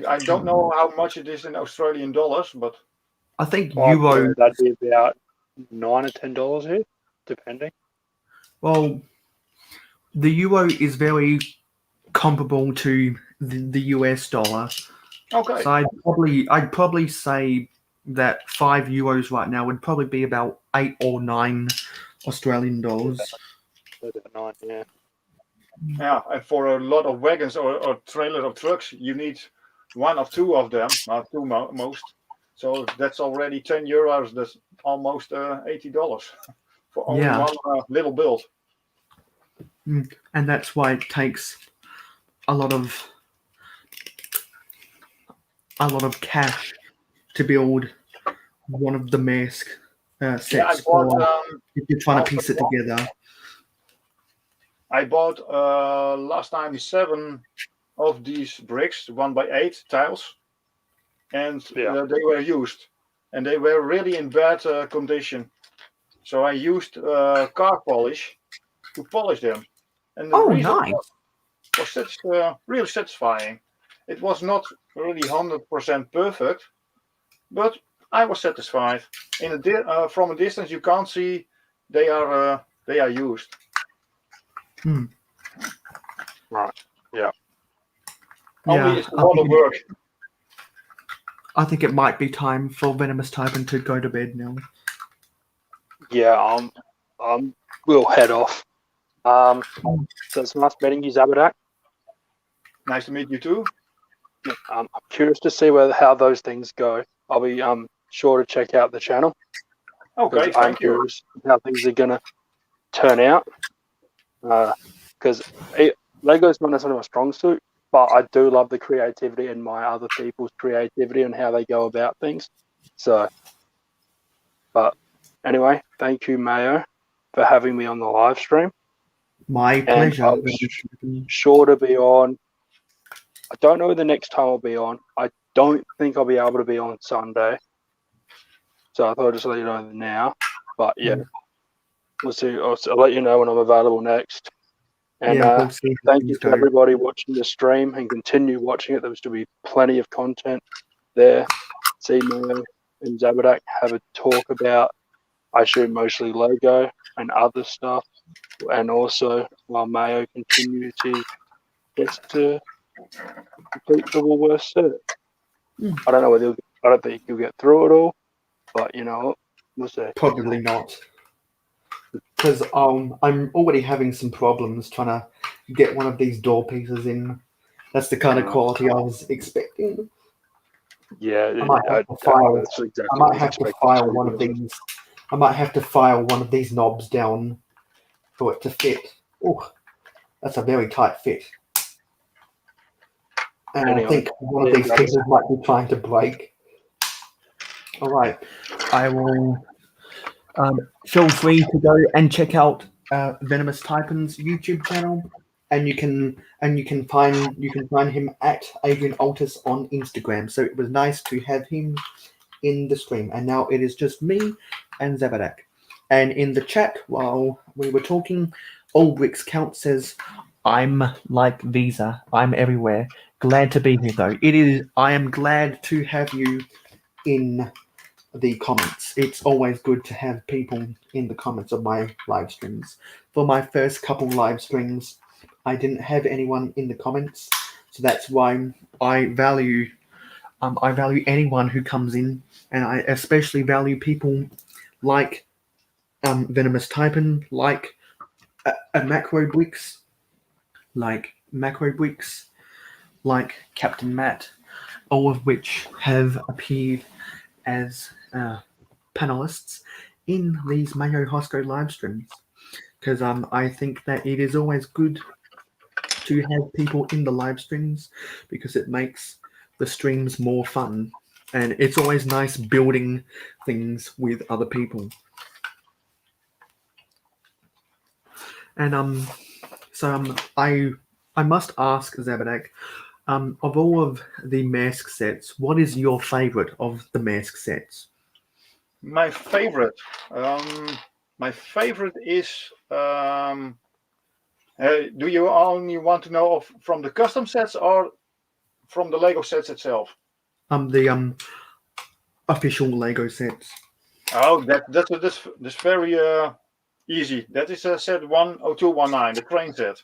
I don't know how much it is in Australian dollars, but I think euro. That'd be about $9 or $10 here, depending. Well, the euro is very comparable to the US dollar. okay. So I'd probably say that €5 right now would probably be about 8 or 9 Australian dollars. About 9, yeah. Yeah, and for a lot of wagons or trailers or trucks, you need 1 or 2 of them, two most. So that's already €10. That's almost $80 for only one little build. And that's why it takes a lot of cash to build one of the Maersk sets. Yeah, I bought, if you're trying to piece it together. I bought last time 7 of these bricks, 1x8 tiles, and they were used, and they were really in bad condition. So I used car polish to polish them, and the result was really satisfying. It was not really 100% perfect, but I was satisfied. From a distance, you can't see they are used. Right. Yeah. Only it's a lot of work. I think it might be time for Venomous Taipan to go to bed now. Yeah, we'll head off. So it's nice meeting you, Zabadak. Nice to meet you too. I'm curious to see how those things go. I'll be sure to check out the channel. Okay, I'm curious how things are gonna turn out. Because Lego's not necessarily my strong suit, but I do love the creativity and my other people's creativity and how they go about things. So, but anyway, thank you, Mayo, for having me on the live stream. My pleasure. I'll sure to be on. I don't know the next time I'll be on. I don't think I'll be able to be on Sunday. So I thought I'd just let you know now. But yeah, we'll see. I'll let you know when I'm available next. And thank you to everybody watching the stream and continue watching it. There will still be plenty of content there. See Mayo and Zabadak have a talk about, I assume, mostly Lego and other stuff. And also, while Mayo continues his quest to complete the Woolworths set. I don't know I don't think he'll get through it all, but you know what? We'll see. Probably not. Because I'm already having some problems trying to get one of these door pieces in. That's the kind of quality I was expecting. Yeah, I might have to file one of these. I might have to file one of these knobs down for it to fit. Oh, that's a very tight fit. And I think one of these pieces might be trying to break. All right, I will. Feel free to go and check out Venomous Taipan's YouTube channel, and you can find him at Adrian Altus on Instagram. So it was nice to have him in the stream, and now it is just me and Zabadak. And in the chat while we were talking, All Bricks Count says, "I'm like Visa. I'm everywhere. Glad to be here, though. I am glad to have you in the comments. It's always good to have people in the comments of my live streams. For my first couple live streams, I didn't have anyone in the comments, so that's why I value anyone who comes in, and I especially value people like Venomous Taipan, like a Macro Bricks, like CAPT4INMatt, all of which have appeared as panelists in these mayohosko live streams, because I think that it is always good to have people in the live streams because it makes the streams more fun, and it's always nice building things with other people. And I must ask Zabadak, of all of the mask sets, what is your favorite of the mask sets? My favorite is. Do you only want to know from the custom sets or from the Lego sets itself? The official Lego sets. Oh, that's very easy. That is set 10219, the train set.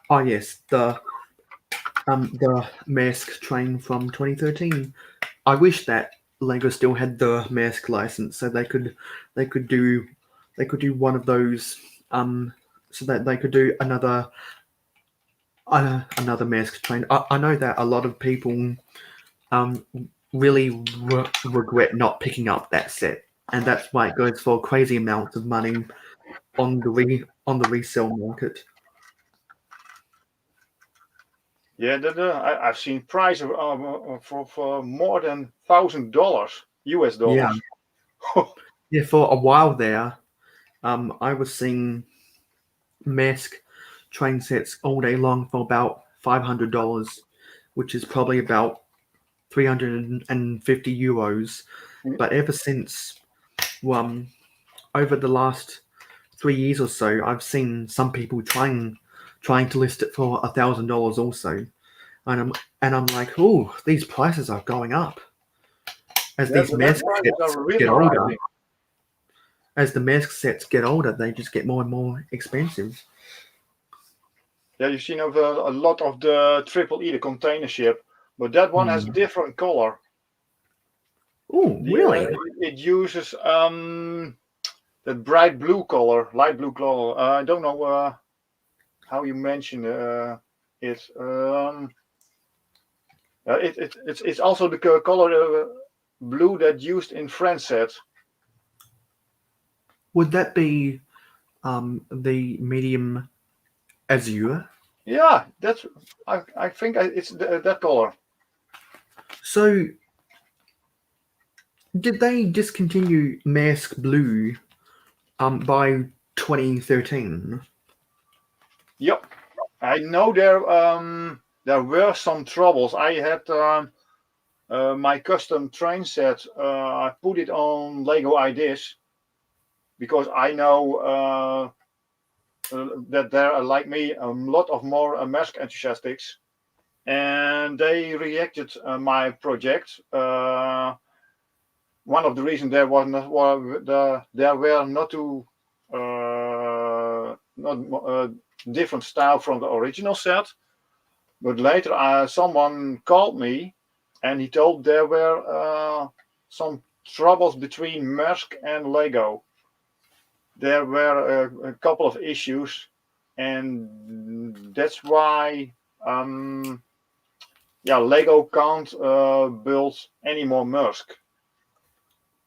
Oh yes, the mask train from 2013. I wish that Lego still had the mask license, so they could do one of those, so that they could do another mask train. I know that a lot of people really regret not picking up that set, and that's why it goes for crazy amounts of money on the resale market. Yeah, I've seen price for more than $1,000 US dollars. Yeah, for a while there, I was seeing mask train sets all day long for about $500, which is probably about 350 euros. But ever since, over the last 3 years or so, I've seen some people trying to list it for $1,000 also, and I'm like, oh, these prices are going up as these mask sets get older. Rising. As the mask sets get older, they just get more and more expensive. Yeah, you've seen over a lot of the Triple E, the container ship, but that one has different color. Oh, really? It uses the bright blue color, light blue color. I don't know how you mention it. It's also the color blue that used in French sets. Would that be the medium azure? Yeah, I think it's that color. So, did they discontinue Mask Blue by 2013? Yep, I know there were some troubles. I had my custom train set. I put it on Lego Ideas because I know that there are, like me, a lot of more mask enthusiasts, and they rejected my project. One of the reasons there was there were not different style from the original set, but later someone called me and he told there were some troubles between Maersk and Lego. There were a couple of issues, and that's why Lego can't build any more Maersk.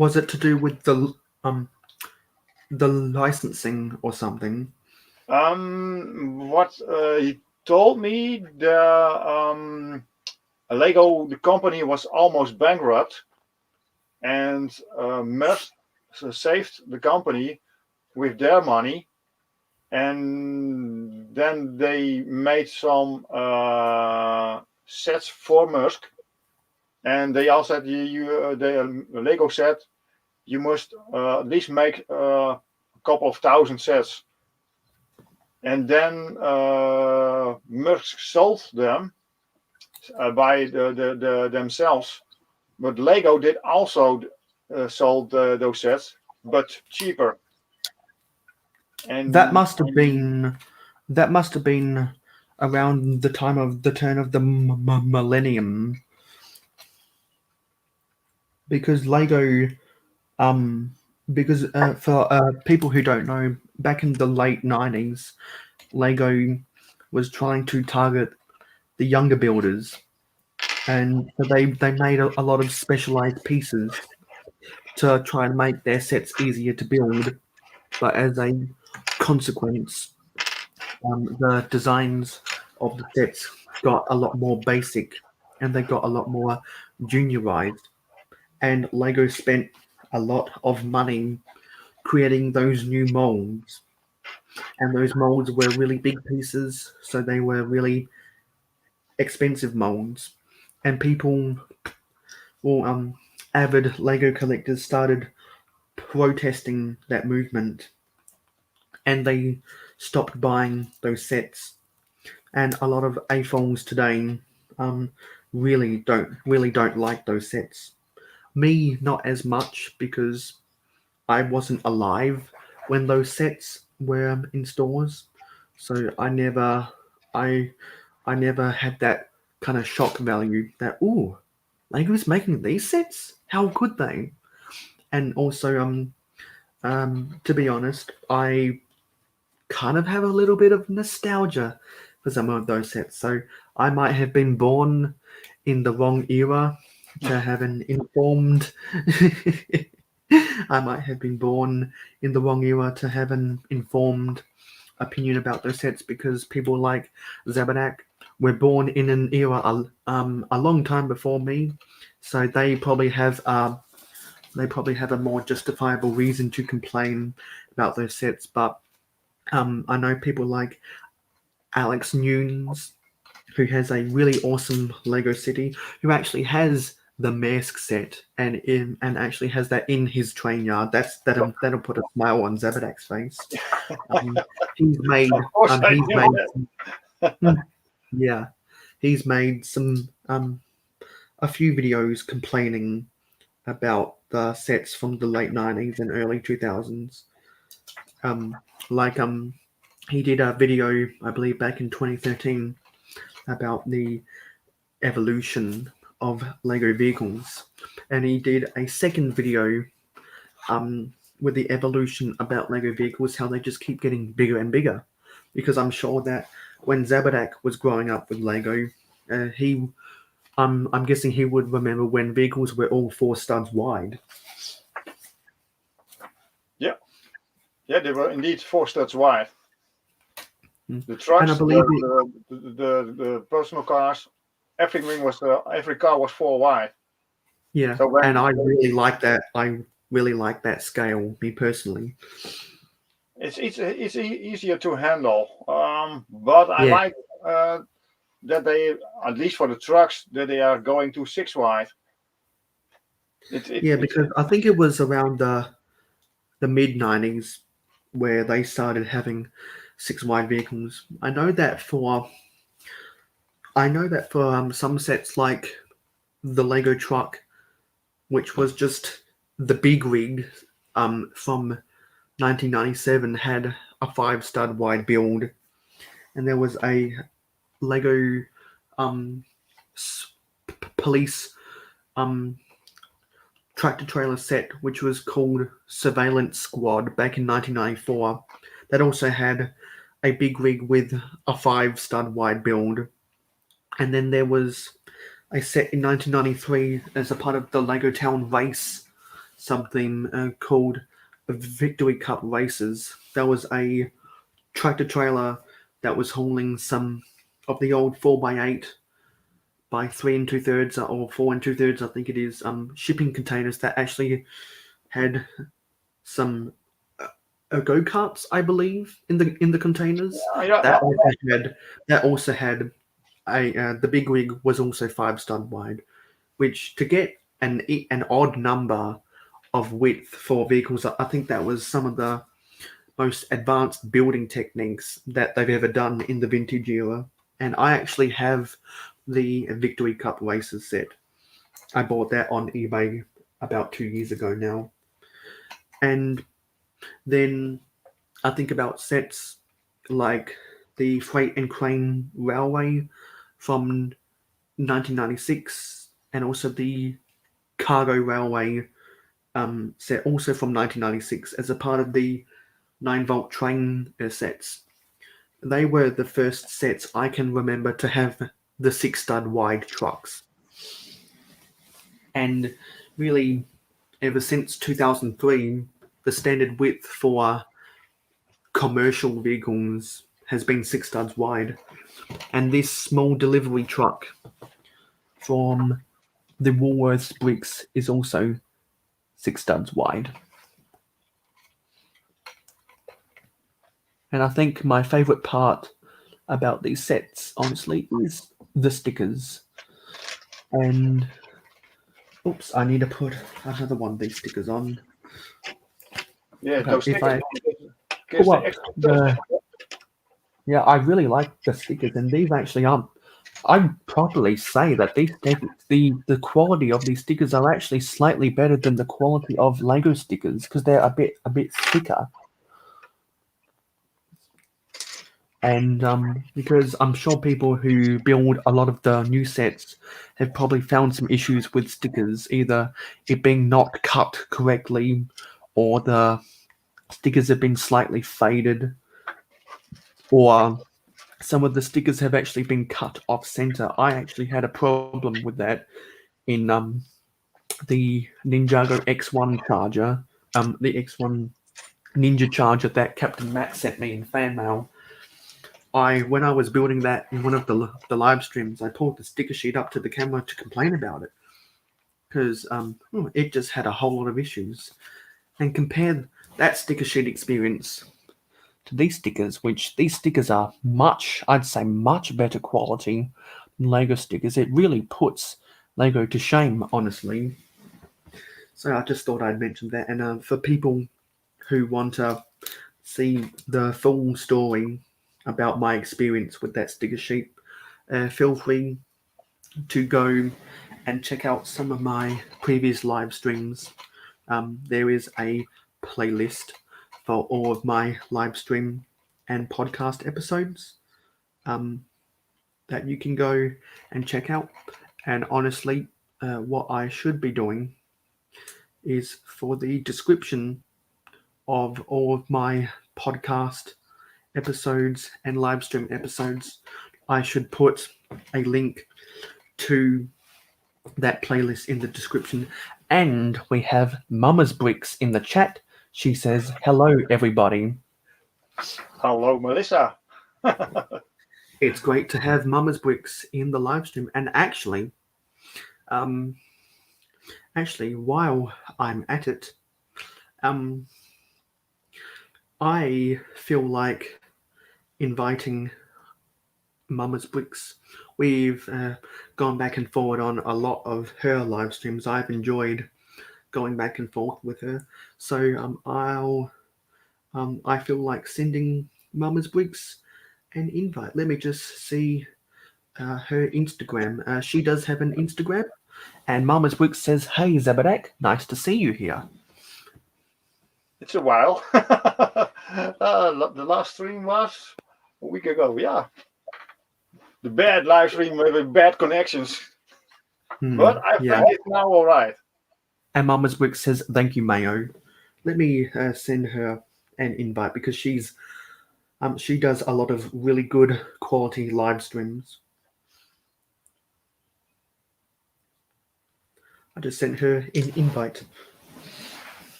Was it to do with the licensing or something? What he told me, the company was almost bankrupt, and Maersk saved the company with their money, and then they made some sets for Maersk, and they also said the Lego said you must at least make a couple of thousand sets. And then Merck sold them by themselves. But Lego did also sold those sets, but cheaper. And That must have been around the time of the turn of the millennium, because Lego, because for people who don't know, back in the late 90s, Lego was trying to target the younger builders, and so they made a lot of specialized pieces to try and make their sets easier to build. But as a consequence, the designs of the sets got a lot more basic, and they got a lot more juniorized. And Lego spent a lot of money creating those new molds, and those molds were really big pieces, so they were really expensive molds. And people, well, avid Lego collectors started protesting that movement, and they stopped buying those sets. And a lot of AFOLs today really don't like those sets. Me, not as much, because I wasn't alive when those sets were in stores, so I never had that kind of shock value that, ooh, Lego's making these sets? How could they? And also, to be honest, I kind of have a little bit of nostalgia for some of those sets. So I might have been born in the wrong era to have an informed. I might have been born in the wrong era to have an informed opinion about those sets, because people like Zabadak were born in an era a long time before me, so they probably have a more justifiable reason to complain about those sets. But I know people like Alex Nunes, who has a really awesome Lego city, who actually has the mask set and actually has that in his train yard. That'll put a smile on Zabadak's face. He's made of course I know that. yeah, he's made some a few videos complaining about the sets from the late 90s and early 2000s. Like he did a video, I believe, back in 2013 about the evolution of Lego vehicles, and he did a second video with the evolution about Lego vehicles, how they just keep getting bigger and bigger. Because I'm sure that when Zabadak was growing up with Lego, I'm guessing he would remember when vehicles were all 4 studs wide. Yeah, they were indeed 4 studs wide. The trucks, And I believe the personal cars, everything was every car was 4 wide. Yeah, So and I really like that. I really like that scale, me personally. It's easier to handle, but I like that they, at least for the trucks, that they are going to 6 wide. Because I think it was around the mid 90s where they started having 6 wide vehicles. I know that for some sets like the Lego truck, which was just the big rig from 1997, had a 5 stud wide build, and there was a Lego police tractor trailer set which was called Surveillance Squad back in 1994, that also had a big rig with a 5 stud wide build. And then there was a set in 1993 as a part of the Lego Town race, something called Victory Cup Races. There was a tractor trailer that was hauling some of the old 4x8 by 3 2/3 or 4 2/3, I think it is, shipping containers that actually had some go-karts, I believe, in the containers. That also had the big rig was also 5 stud wide, which, to get an odd number of width for vehicles. I think that was some of the most advanced building techniques that they've ever done in the vintage era. And I actually have the Victory Cup Races set. I bought that on eBay about 2 years ago now. And then I think about sets like the Freight and Crane Railway from 1996 and also the Cargo Railway set also from 1996 as a part of the 9-volt train sets. They were the first sets I can remember to have the 6-stud wide trucks. And really, ever since 2003, the standard width for commercial vehicles has been 6 studs wide. And this small delivery truck from the Woolworths bricks is also 6 studs wide. And I think my favourite part about these sets, honestly, is the stickers. And oops, I need to put another one of these stickers on. Yeah, But those if stickers. I pull up yeah, I really like the stickers, and these actually aren't. I'd probably say that these stickers, the quality of these stickers are actually slightly better than the quality of Lego stickers because they're a bit thicker. And because I'm sure people who build a lot of the new sets have probably found some issues with stickers, either it being not cut correctly or the stickers have been slightly faded, or some of the stickers have actually been cut off center. I actually had a problem with that in the Ninjago X1 Charger, the X1 Ninja Charger that Captain Matt sent me in fan mail. When I was building that in one of the live streams, I pulled the sticker sheet up to the camera to complain about it because it just had a whole lot of issues. And compare that sticker sheet experience to these stickers, which these stickers are I'd say much better quality than Lego stickers. It really puts Lego to shame, honestly. So I just thought I'd mention that. And for people who want to see the full story about my experience with that sticker sheet, feel free to go and check out some of my previous live streams. There is a playlist for all of my live stream and podcast episodes that you can go and check out. And honestly, what I should be doing is for the description of all of my podcast episodes and live stream episodes, I should put a link to that playlist in the description. And we have Mama's Bricks in the chat. She says, hello, everybody. Hello, Melissa. It's great to have Mama's Bricks in the live stream. And actually, while I'm at it, I feel like inviting Mama's Bricks. We've gone back and forward on a lot of her live streams. I've enjoyed going back and forth with her. So I feel like sending Mama's Bricks an invite. Let me just see her Instagram. She does have an Instagram. And Mama's Bricks says, hey, Zabadak, nice to see you here. It's a while. The last stream was a week ago, yeah. The bad live stream with bad connections. But I think it's now all right. And Mama's Bricks says, thank you, Mayo. Let me send her an invite because she does a lot of really good quality live streams. I just sent her an invite.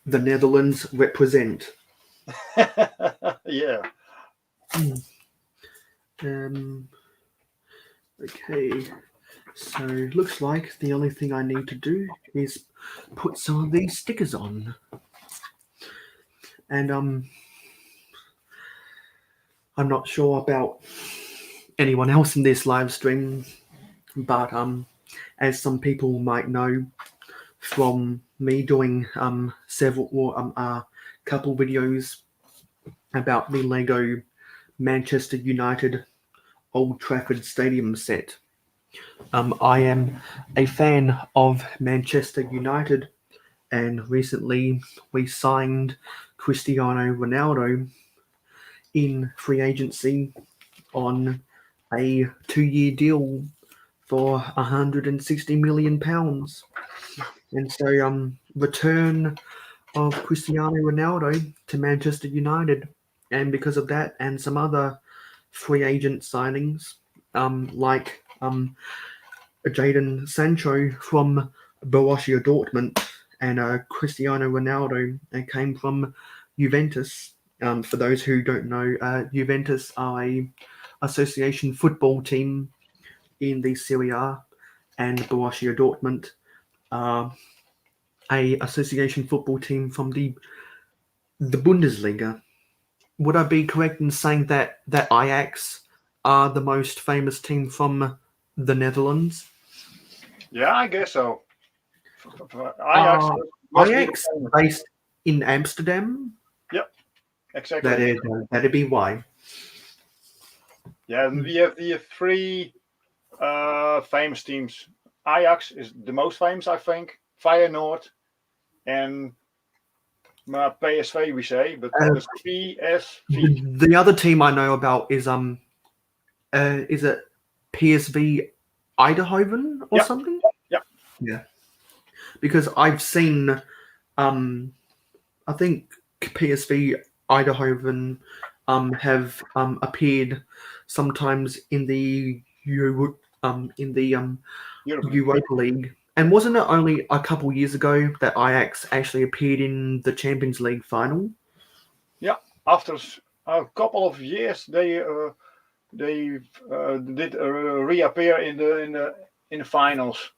The Netherlands represent. Yeah. Okay. So looks like the only thing I need to do is put some of these stickers on. And I'm not sure about anyone else in this live stream, but as some people might know, from me doing couple videos about the Lego Manchester United Old Trafford Stadium set. I am a fan of Manchester United, and recently we signed Cristiano Ronaldo in free agency on a 2-year deal for £160 million. And so, return of Cristiano Ronaldo to Manchester United, and because of that and some other free agent signings, like Jadon Sancho from Borussia Dortmund and Cristiano Ronaldo came from Juventus. For those who don't know, Juventus are a association football team in the Serie A, and Borussia Dortmund are a association football team from the Bundesliga. Would I be correct in saying that Ajax are the most famous team from the Netherlands? Yeah, I guess so. Ajax must be Ajax famous. based in Amsterdam? Exactly. That'd be why. Yeah, and we have the three famous teams. Ajax is the most famous, I think. Feyenoord and PSV, we say, but it's PSV. The other team I know about is it PSV Eindhoven or Yep. something? Yep. Yeah. Because I've seen I think PSV Eindhoven have appeared sometimes in the Europe. Europa League. And wasn't it only a couple years ago that Ajax actually appeared in the Champions League final? Yeah, after a couple of years, they did reappear in the finals.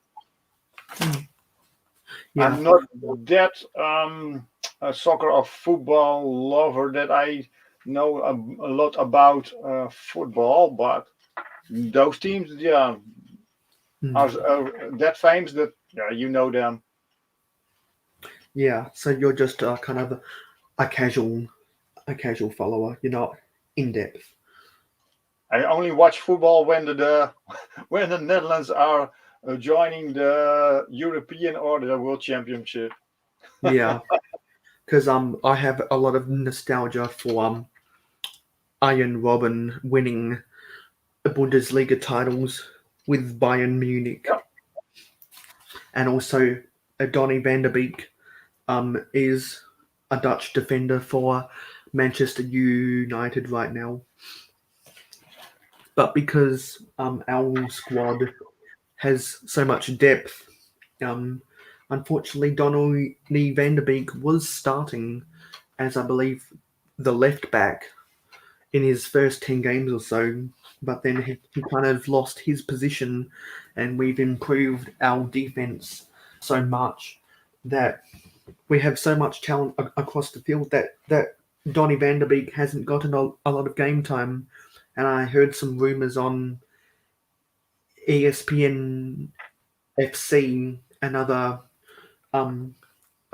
Yeah. I'm not that a soccer or football lover that I know a lot about football, but those teams, yeah, are that famous that you know them. Yeah, so you're just kind of a casual follower. You're not in depth. I only watch football when when the Netherlands are joining the European or the World Championship. Yeah, because I have a lot of nostalgia for Iron Robben winning the Bundesliga titles with Bayern Munich, Yep. and also Donny van der Beek is a Dutch defender for Manchester United right now. But because our squad has so much depth, unfortunately, Donny van der Beek was starting as, I believe, the left back in his first 10 games or so, but then he kind of lost his position, and we've improved our defense so much that we have so much talent across the field that Donny van der Beek hasn't gotten a lot of game time. And I heard some rumors on ESPN FC and other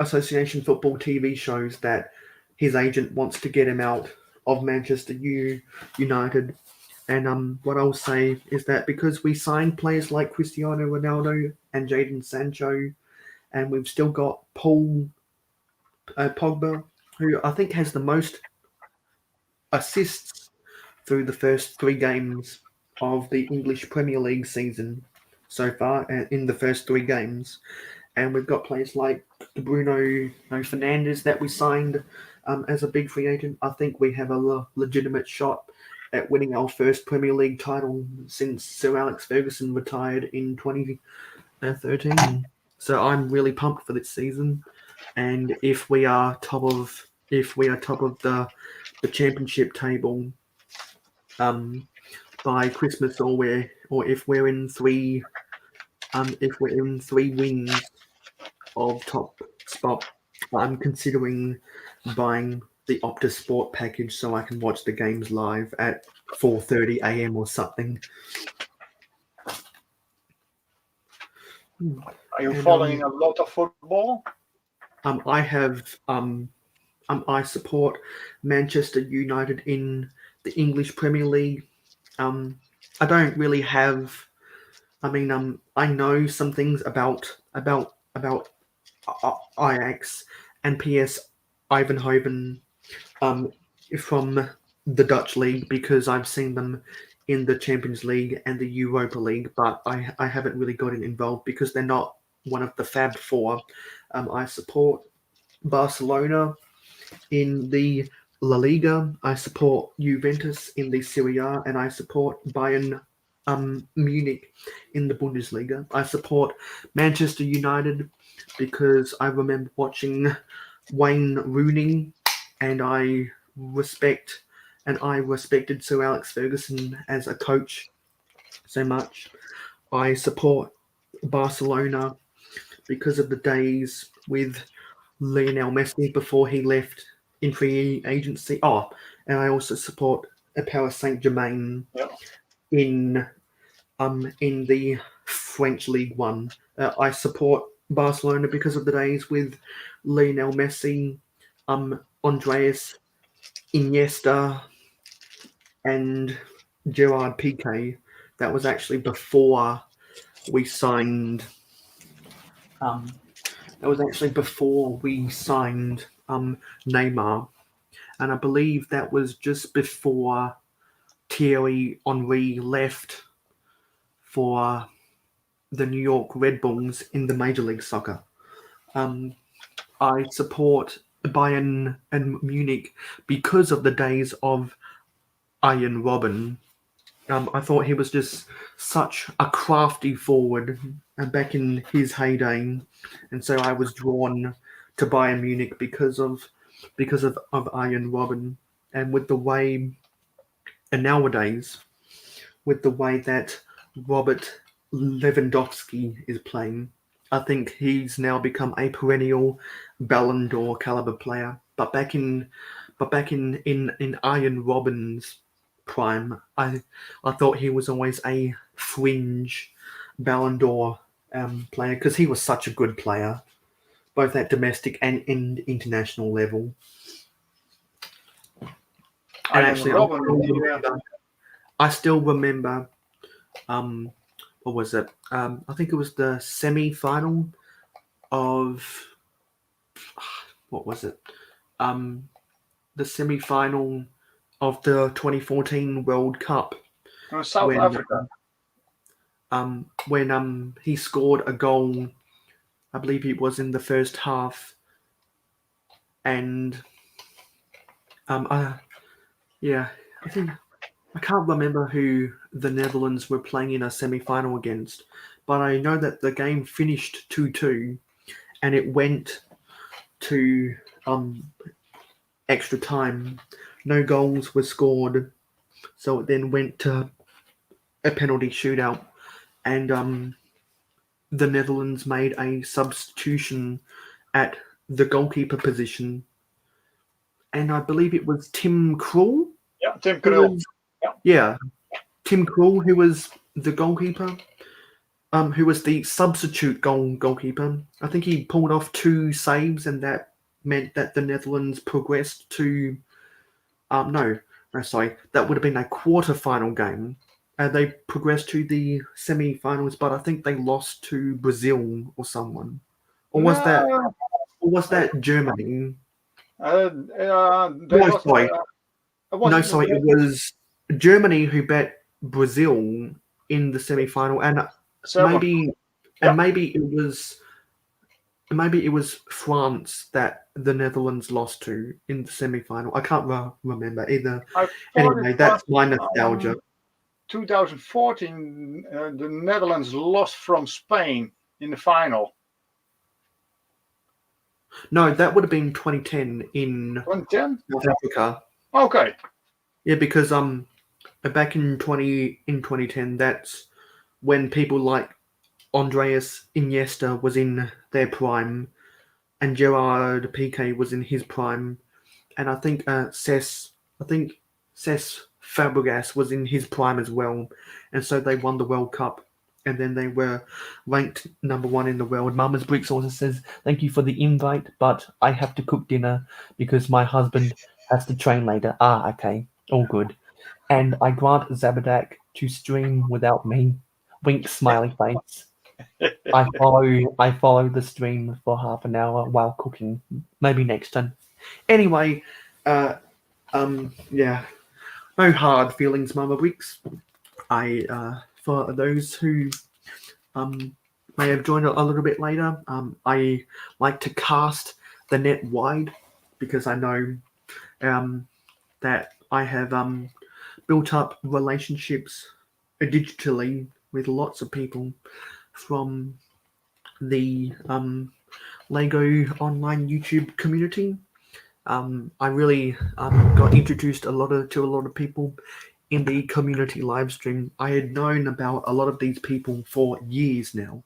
association football TV shows that his agent wants to get him out of Manchester United. And what I'll say is that because we signed players like Cristiano Ronaldo and Jadon Sancho, and we've still got Paul Pogba, who I think has the most assists through the first 3 games of the English Premier League season so far, in the first 3 games. And we've got players like Bruno Fernandes that we signed as a big free agent. I think we have a legitimate shot at winning our first Premier League title since Sir Alex Ferguson retired in 2013. So I'm really pumped for this season. And if we are top of the championship table by Christmas, or if we're in 3 wins of top spot, I'm considering buying the Optus Sport package so I can watch the games live at 4:30 a.m. or something. Are you And, following a lot of football? I support Manchester United in the English Premier League. I don't really have. I know some things about Ajax and PS Eindhoven from the Dutch league because I've seen them in the Champions League and the Europa League, but I haven't really gotten involved because they're not one of the Fab Four. I support Barcelona in the La Liga. I support Juventus in the Serie A, and I support Bayern Munich in the Bundesliga. I support Manchester United because I remember watching Wayne Rooney, and I respected Sir Alex Ferguson as a coach so much. I support Barcelona because of the days with Lionel Messi before he left in free agency. Oh, and I also support Paris Saint-Germain Yeah. in the French League One. I support Barcelona because of the days with Lionel Messi, Andreas Iniesta, and Gerard Piqué. That was actually before we signed. That was actually before we signed Neymar, and I believe that was just before Thierry Henry left for the New York Red Bulls in the Major League Soccer. I support Bayern and Munich because of the days of Arjen Robben. I thought he was just such a crafty forward back in his heyday, and so I was drawn to Bayern Munich because of Arjen Robben, and with the way, and nowadays with the way that Robert Lewandowski is playing, I think he's now become a perennial Ballon d'Or caliber player. But back in Arjen Robben's prime, I thought he was always a fringe Ballon d'Or player because he was such a good player, both at domestic and international level. And actually, I still remember. What was it? I think it was the semi-final of what was it? The semi-final of the 2014 World Cup. South Africa. When he scored a goal, I believe it was in the first half, and I think I can't remember who the Netherlands were playing in a semi-final against, but I know that the game finished 2-2, and it went to extra time. No goals were scored, so it then went to a penalty shootout, and the Netherlands made a substitution at the goalkeeper position, and I believe it was Tim Krul. Yeah, Tim Krul. Yeah, Tim Krul, who was the goalkeeper, who was the substitute goalkeeper. I think he pulled off 2 saves, and that meant that the Netherlands progressed to. Sorry, that would have been a quarter-final game. They progressed to the semi-finals, but I think they lost to Brazil or someone. Or was that Germany? It was Germany who bet Brazil in the semi-final, and maybe it was France that the Netherlands lost to in the semi-final. I can't remember either. Anyway, that's my nostalgia. 2014, the Netherlands lost from Spain in the final. No, that would have been 2010 in 2010? South Africa. Okay. Yeah, because back in 2010, that's when people like Andreas Iniesta was in their prime, and Gerard Piqué was in his prime, and I think Cesc Fabregas was in his prime as well, and so they won the World Cup. and then they were ranked number 1 in the world. Mama's Bricks also says, "Thank you for the invite, but I have to cook dinner because my husband has to train later." Ah, okay, all good. And I grant Zabadak to stream without me. Wink, smiley face. I follow the stream for half an hour while cooking. Maybe next time. Anyway, yeah, no hard feelings, Mama Bricks. For those who may have joined a little bit later, I like to cast the net wide because I know that I have built up relationships digitally with lots of people from the Lego online YouTube community. I really got introduced to a lot of people in the community live stream. I had known about a lot of these people for years now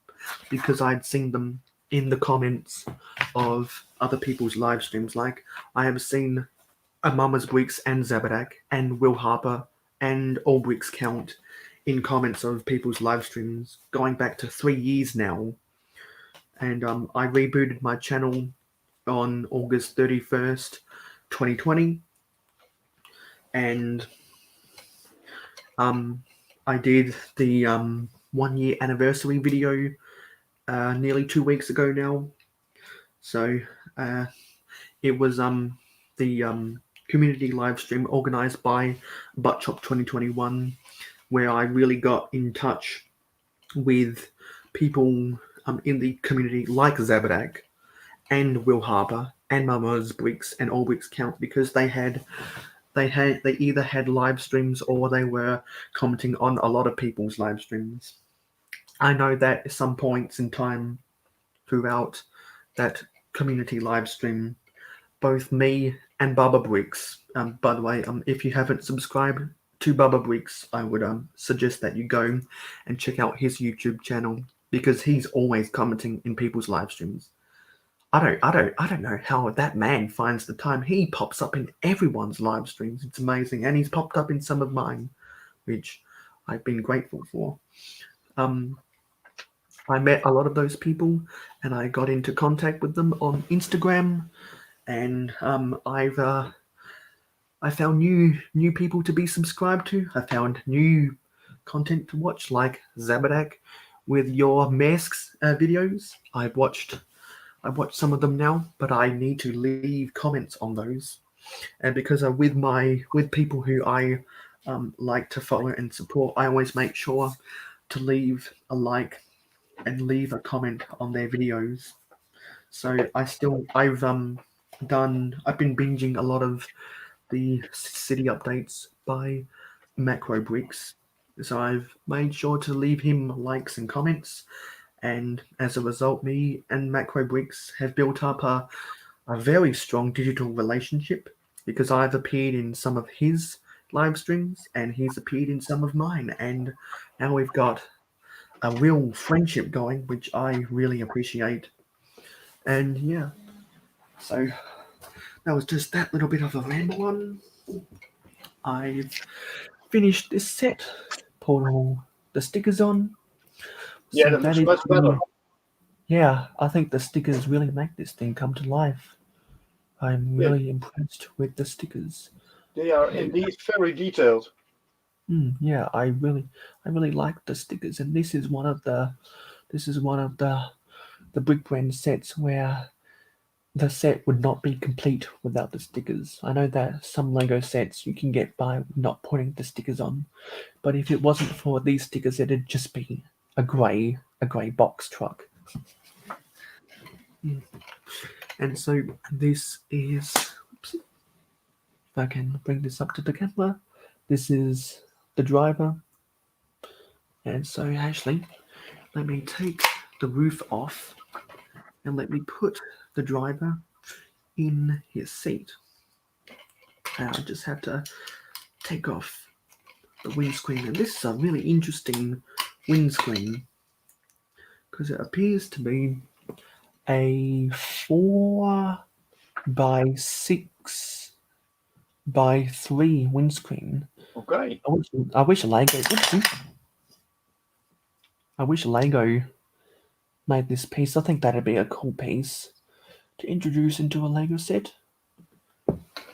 because I'd seen them in the comments of other people's live streams. Like I have seen Mama's Bricks and Zabadak and Will Harper and All Bricks Count in comments of people's live streams going back to 3 years now. And I rebooted my channel on August 31st, 2020. And I did the 1 year anniversary video nearly 2 weeks ago now. So it was the community live stream organized by Buttchop 2021, where I really got in touch with people in the community like Zabadak and Will Harper and Mama's Bricks and All Bricks Count, because they either had live streams or they were commenting on a lot of people's live streams. I know that at some points in time throughout that community live stream, both me and Baba Bricks, by the way, if you haven't subscribed to Baba Bricks, I would suggest that you go and check out his YouTube channel because he's always commenting in people's live streams. I don't know how that man finds the time. He pops up in everyone's live streams. It's amazing, and he's popped up in some of mine, which I've been grateful for. I met a lot of those people, and I got into contact with them on Instagram, and I found new people to be subscribed to. I found new content to watch, like Zabadak with your masks videos. I've watched some of them now, but I need to leave comments on those. And because with people who I like to follow and support, I always make sure to leave a like and leave a comment on their videos. So I've been binging a lot of the city updates by Macro Bricks. So I've made sure to leave him likes and comments. And as a result, me and Macro Bricks have built up a very strong digital relationship because I've appeared in some of his live streams and he's appeared in some of mine. And now we've got a real friendship going, which I really appreciate. And yeah, so that was just that little bit of a ramble on. I've finished this set, put all the stickers on. Yeah, So that looks is much better. Yeah, I think the stickers really make this thing come to life. I'm really impressed with the stickers. They are indeed very detailed. Yeah, I really like the stickers, and this is one of the Brick Brand sets where the set would not be complete without the stickers. I know that some Lego sets you can get by not putting the stickers on, but if it wasn't for these stickers, it'd just be a grey box truck. And so this is, oops, if I can bring this up to the camera, this is the driver. And so actually, let me take the roof off and let me put the driver in his seat. Now I just have to take off the windscreen, and this is a really interesting windscreen because it appears to be a 4x6x3 windscreen. Okay. I wish Lego. I wish Lego made this piece. I think that'd be a cool piece to introduce into a Lego set.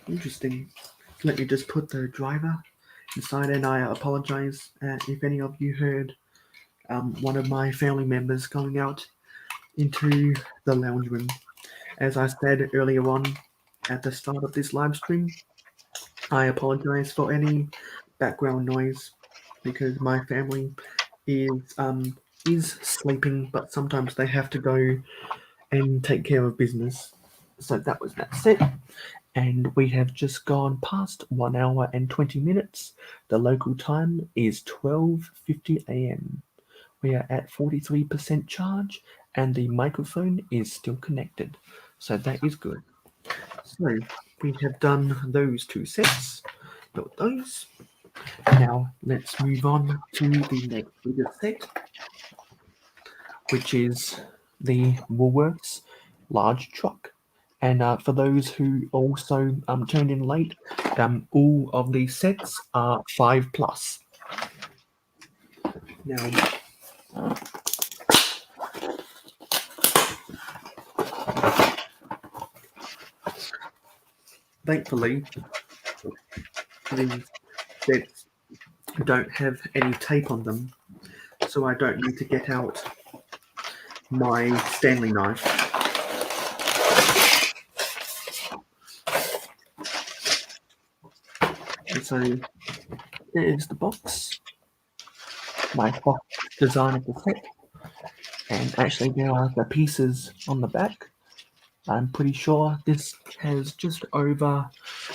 Interesting. Let me just put the driver inside, and I apologize if any of you heard one of my family members going out into the lounge room. As I said earlier on at the start of this live stream, I apologize for any background noise because my family is sleeping, but sometimes they have to go and take care of business. So that was that set. And we have just gone past 1 hour and 20 minutes. The local time is 12:50 a.m. We are at 43% charge, and the microphone is still connected. So that is good. So we have done those two sets. Got those. Now let's move on to the next biggest set, which is the Woolworths large truck. And for those who also turned in late, all of these sets are 5+. Now, thankfully, these sets don't have any tape on them, so I don't need to get out my Stanley knife. And so there's the box, my box design of the set, and actually there are the pieces on the back. I'm pretty sure this has just over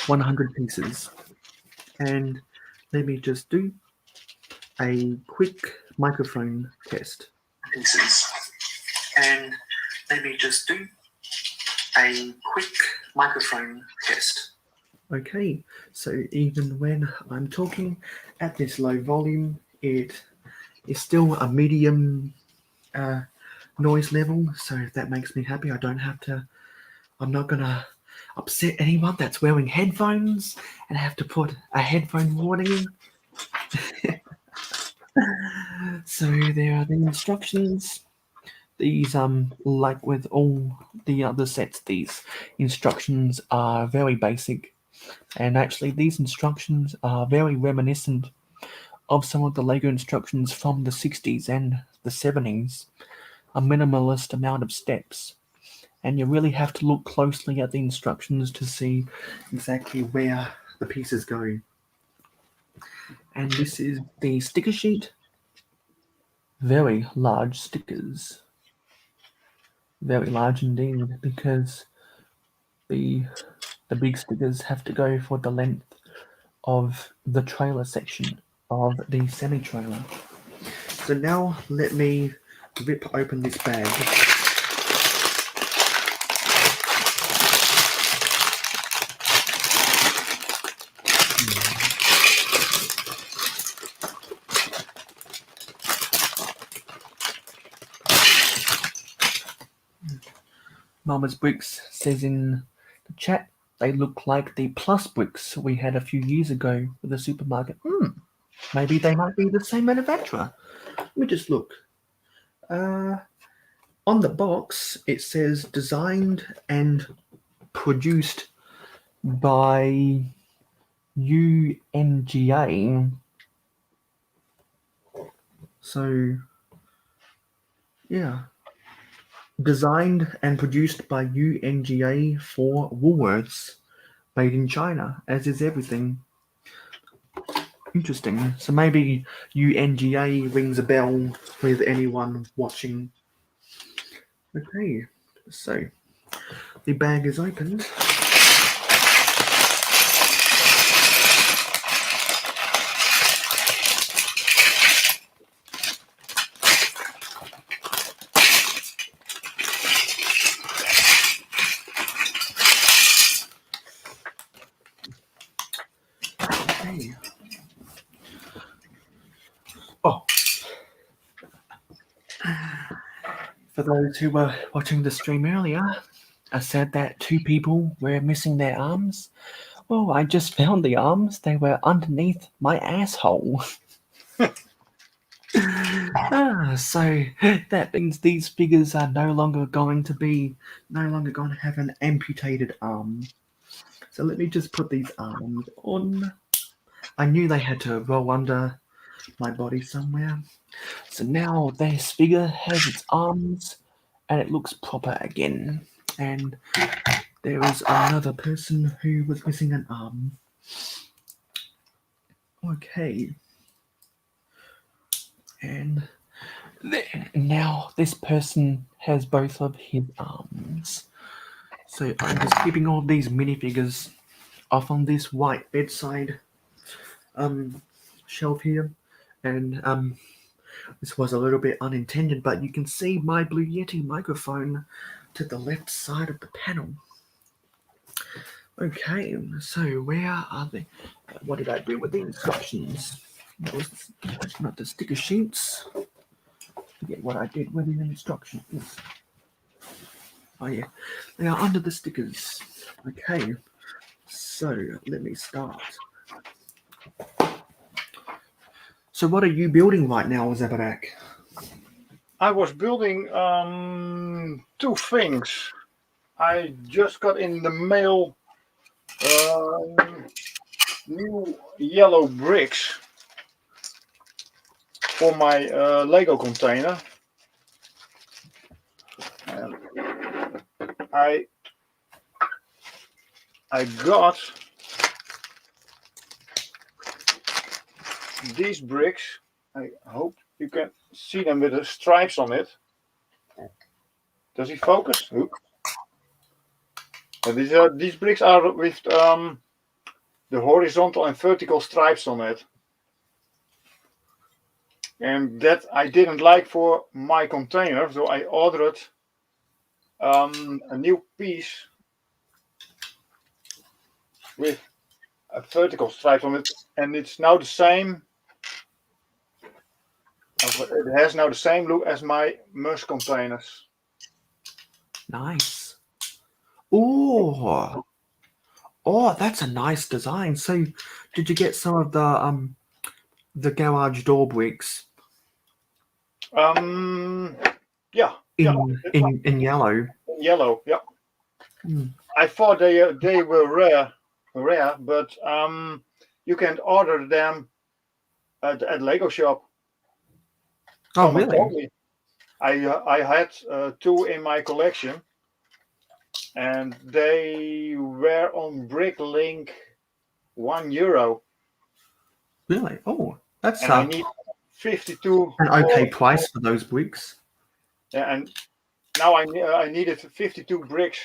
100 pieces. And let me just do a quick microphone test. And let me just do a quick microphone test. Okay, so even when I'm talking at this low volume, it is still a medium noise level, so that makes me happy. I'm not gonna upset anyone that's wearing headphones and have to put a headphone warning. So there are the instructions. These like with all the other sets, these instructions are very basic, and actually these instructions are very reminiscent of some of the Lego instructions from the 60s and the 70s. A minimalist amount of steps, and you really have to look closely at the instructions to see exactly where the pieces go. And this is the sticker sheet. Very large stickers. Very large indeed, because the big stickers have to go for the length of the trailer section of the semi-trailer. So now let me rip open this bag. Mama's Bricks says in the chat, they look like the plus bricks we had a few years ago with the supermarket. Maybe they might be the same manufacturer. Let me just look. On the box, it says designed and produced by UNGA. So, yeah. Designed and produced by UNGA for Woolworths, made in China, as is everything. Interesting. So maybe UNGA rings a bell with anyone watching. Okay, so the bag is opened. Okay. Oh. For those who were watching the stream earlier, I said that 2 people were missing their arms. Well, I just found the arms. They were underneath my asshole. So that means these figures are no longer going to have an amputated arm. So let me just put these arms on. I knew they had to roll under my body somewhere. So now this figure has its arms and it looks proper again. And there is another person who was missing an arm. Okay. And now this person has both of his arms. So I'm just keeping all these minifigures off on this white bedside shelf here. And this was a little bit unintended, but you can see my Blue Yeti microphone to the left side of the panel. Okay, so where are they? What did I do with the instructions? That was not the sticker sheets. Forget what I did with the instructions. Oh yeah, they are under the stickers. Okay, so let me start. So what are you building right now, Zabadak? I was building 2 things. I just got in the mail new yellow bricks for my Lego container. And I got these bricks. I hope you can see them with the stripes on it. Does he focus? Oop. These bricks are with the horizontal and vertical stripes on it. And that I didn't like for my container, so I ordered a new piece with a vertical stripe on it, and it's now the same. It has now the same look as my mush containers. Nice. Oh, that's a nice design. So, did you get some of the garage door bricks Yeah, in yellow? Yellow, yeah. Hmm. I thought they were rare, but you can order them at Lego shop. Oh, Someone really? told me. I had 2 in my collection, and they were on Bricklink €1. Really? Oh, that's And I need 52 an okay more. price for those bricks. Yeah, and now I needed 52 bricks.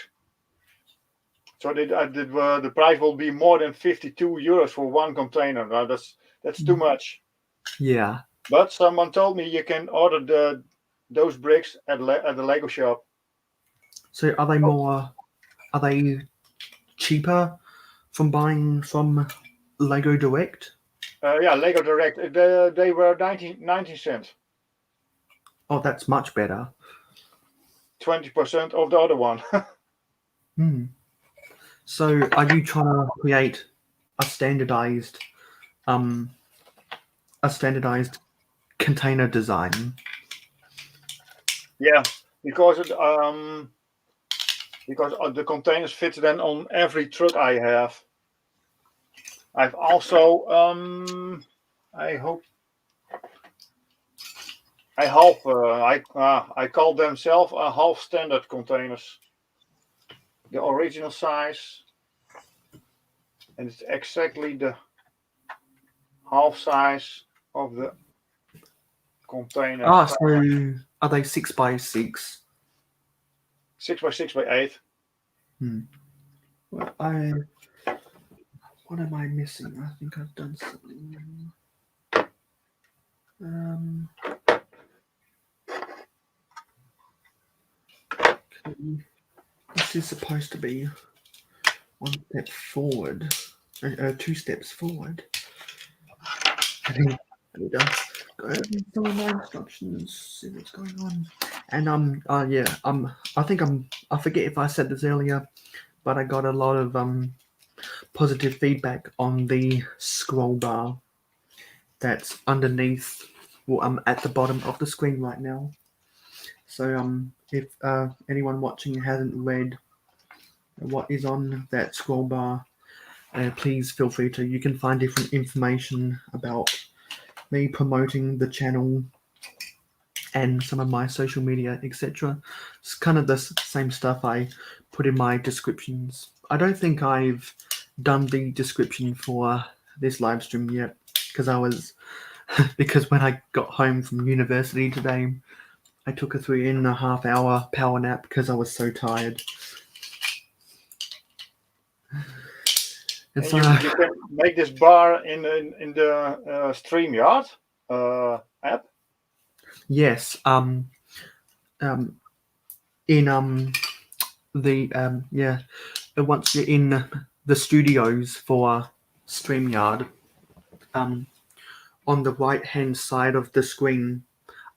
So the price will be more than €52 for one container. Now that's too much. Yeah. But someone told me you can order those bricks at the Lego shop. So are they cheaper from buying from Lego Direct? Yeah, Lego Direct. They were 19 cents. Oh, that's much better. 20% of the other one. So are you trying to create a standardized container design? Yeah, because the containers fit then on every truck I have. I've also I call themselves half standard containers. The original size, and it's exactly the half size of the container. Ah, so are they 6x6? 6x6x8. What am I missing? I think I've done something. Okay. This is supposed to be 1 step forward, 2 steps forward. I need to go over some of my instructions, see what's going on. And I forget if I said this earlier, but I got a lot of positive feedback on the scroll bar that's underneath at the bottom of the screen right now. So if anyone watching hasn't read what is on that scroll bar, please feel free to. You can find different information about me promoting the channel and some of my social media, etc. It's kind of the same stuff I put in my descriptions. I don't think I've done the description for this live stream yet because when I got home from university today, I took a 3.5 hour power nap because I was so tired. And so you can make this bar in the StreamYard app. Yes. Once you're in the studios for StreamYard, on the right hand side of the screen,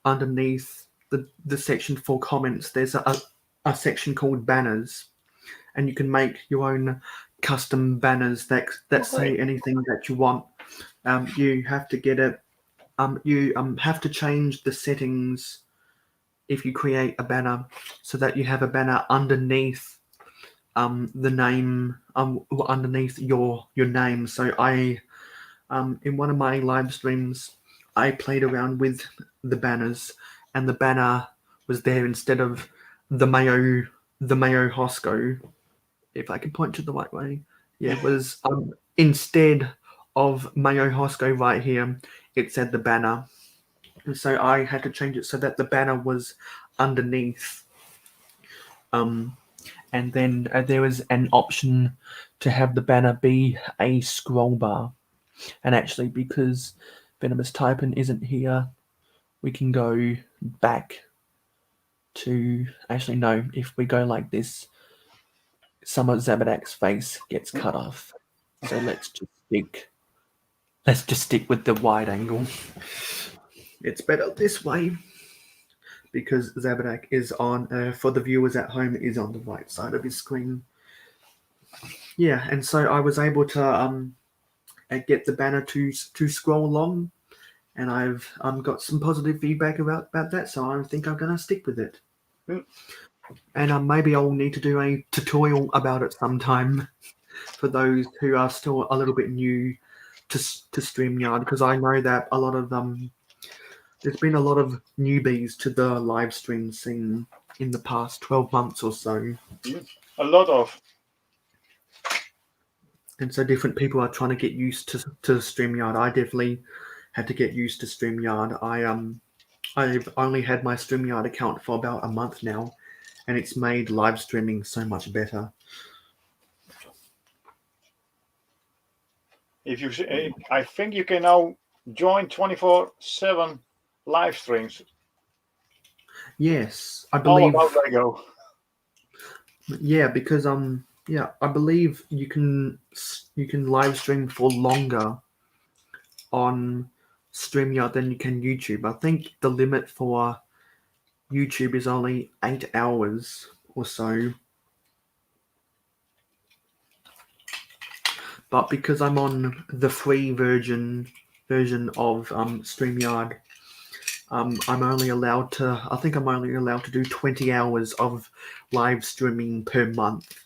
underneath the section for comments, there's a section called banners, and you can make your own custom banners that say anything that you want. You have to get it. You have to change the settings if you create a banner so that you have a banner underneath the name underneath your name. So I in one of my live streams I played around with the banners, and the banner was there instead of the mayohosko, if I can point to the right way. Yeah, it was instead of mayohosko right here, it said the banner. And so I had to change it so that the banner was underneath. And then there was an option to have the banner be a scroll bar. And actually, because Venomous Taipan isn't here, we can go back to... Actually, no, if we go like this, some of Zabadak's face gets cut off. So let's just stick with the wide angle. It's better this way because Zabadak is on, for the viewers at home, is on the right side of his screen. Yeah, and so I was able to get the banner to scroll along, and I've got some positive feedback about that, so I think I'm going to stick with it. And maybe I'll need to do a tutorial about it sometime for those who are still a little bit new to StreamYard, because I know that a lot of there's been a lot of newbies to the live stream scene in the past 12 months or so. A lot of. And so different people are trying to get used to StreamYard. I definitely had to get used to StreamYard. I've only had my StreamYard account for about a month now, and it's made live streaming so much better. I think you can now join 24/7 live streams. Yes, I believe. All about Lego. Yeah, because I believe you can live stream for longer on StreamYard than you can YouTube. I think the limit for YouTube is only 8 hours or so. But because I'm on the free version of StreamYard, I'm only allowed to do 20 hours of live streaming per month.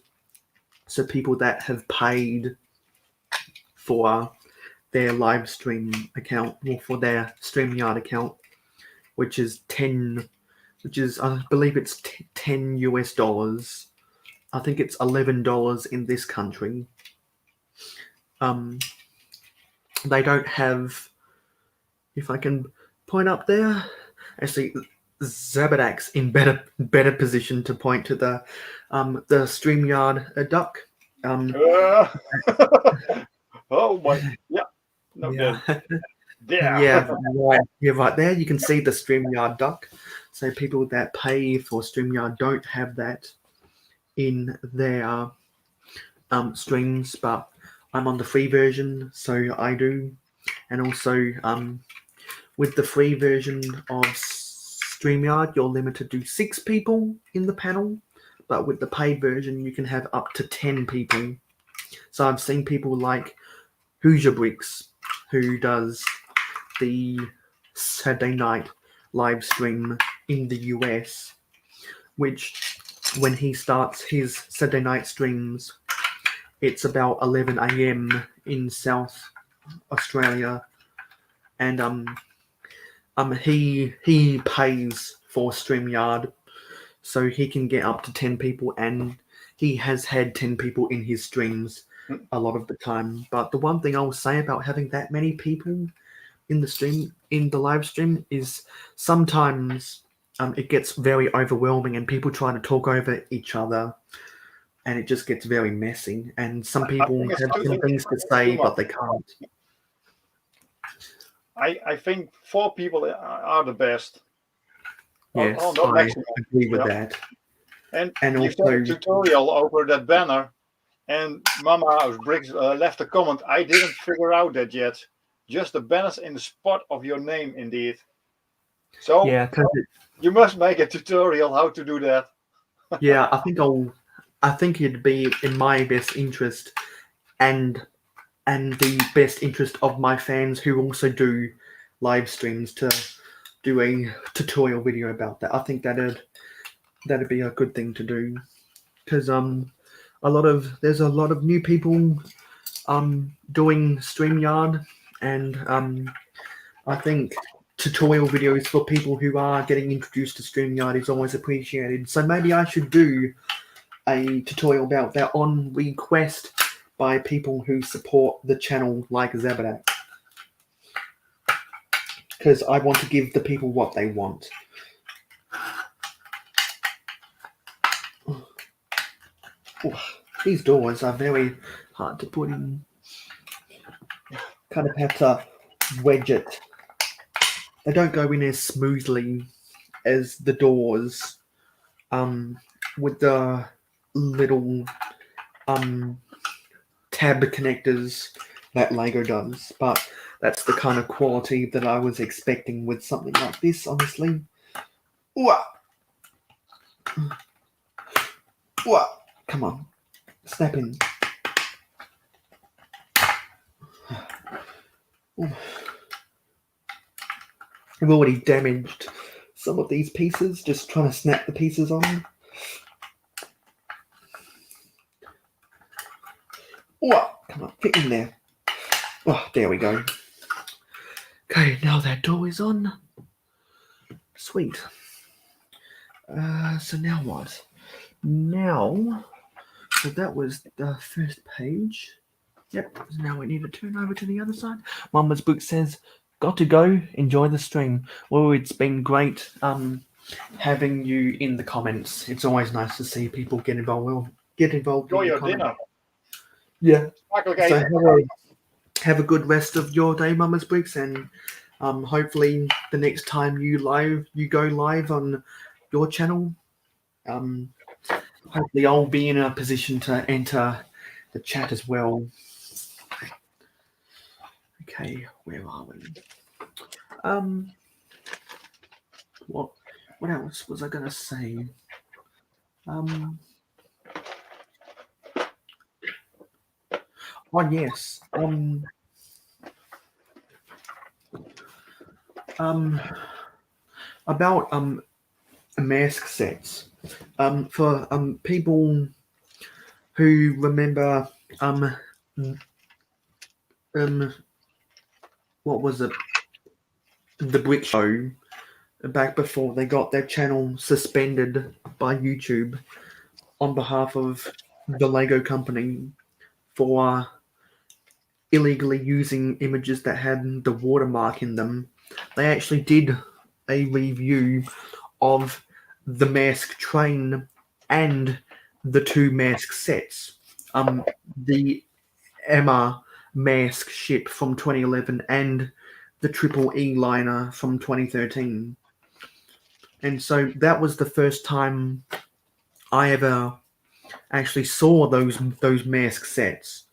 So people that have paid for their live stream account, or for their StreamYard account, which is I believe it's $10 US. I think it's $11 in this country. They don't have, if I can point up there, actually Zabadak's in better position to point to the StreamYard duck. Oh my, yeah. No, yeah. Yeah. Right there. You can see the StreamYard duck. So people that pay for StreamYard don't have that in their streams, but I'm on the free version, so I do. And also, with the free version of StreamYard, you're limited to 6 people in the panel, but with the paid version, you can have up to 10 people. So I've seen people like Hoosier Bricks, who does the Saturday night live stream in the US, which when he starts his Saturday night streams, it's about 11 a.m. in South Australia, and he pays for StreamYard, so he can get up to 10 people, and he has had 10 people in his streams a lot of the time. But the one thing I'll say about having that many people in the live stream is sometimes it gets very overwhelming, and people try to talk over each other, and it just gets very messy. And some people think it's have too- some things to say, but they can't. I think 4 people are the best. Yes, not I maximum. agree with Yeah. that. And And you said a also, tutorial over that banner, and Mama Briggs left a comment. I didn't figure out that yet. Just the banners in the spot of your name, indeed. So yeah, 'cause you must make a tutorial how to do that. yeah, I think it'd be in my best interest and the best interest of my fans who also do live streams to do a tutorial video about that. I think that'd be a good thing to do, because there's a lot of new people doing StreamYard, and I think tutorial videos for people who are getting introduced to StreamYard is always appreciated. So maybe I should do a tutorial about that on request by people who support the channel like Zabadak, because I want to give the people what they want. Ooh, these doors are very hard to put in. Kind of have to wedge it. They don't go in as smoothly as the doors with the little tab connectors that Lego does, but that's the kind of quality that I was expecting with something like this, honestly. Ooh. Ooh. Come on, snap in. Ooh. I've already damaged some of these pieces, just trying to snap the pieces on. Oh, come on, get in there. Oh, there we go. Okay, now that door is on. Sweet. So now what? Now, so that was the first page. Yep, now we need to turn over to the other side. Mama's book says, got to go, enjoy the stream. Well, it's been great having you in the comments. It's always nice to see people get involved Enjoy in the your comments. dinner. Yeah. Smakelijk So eten. have a good rest of your day, Mama's Bricks, and hopefully the next time you go live on your channel, hopefully I'll be in a position to enter the chat as well. Okay, where are we? What else was I gonna say? Oh yes. About mask sets. For people who remember what was it? The Brick Show, back before they got their channel suspended by YouTube on behalf of the Lego company for illegally using images that had the watermark in them. They actually did a review of the mask train and the 2 mask sets. The Emma mask ship from 2011 and the Triple E liner from 2013. And so that was the first time I ever actually saw those mask sets.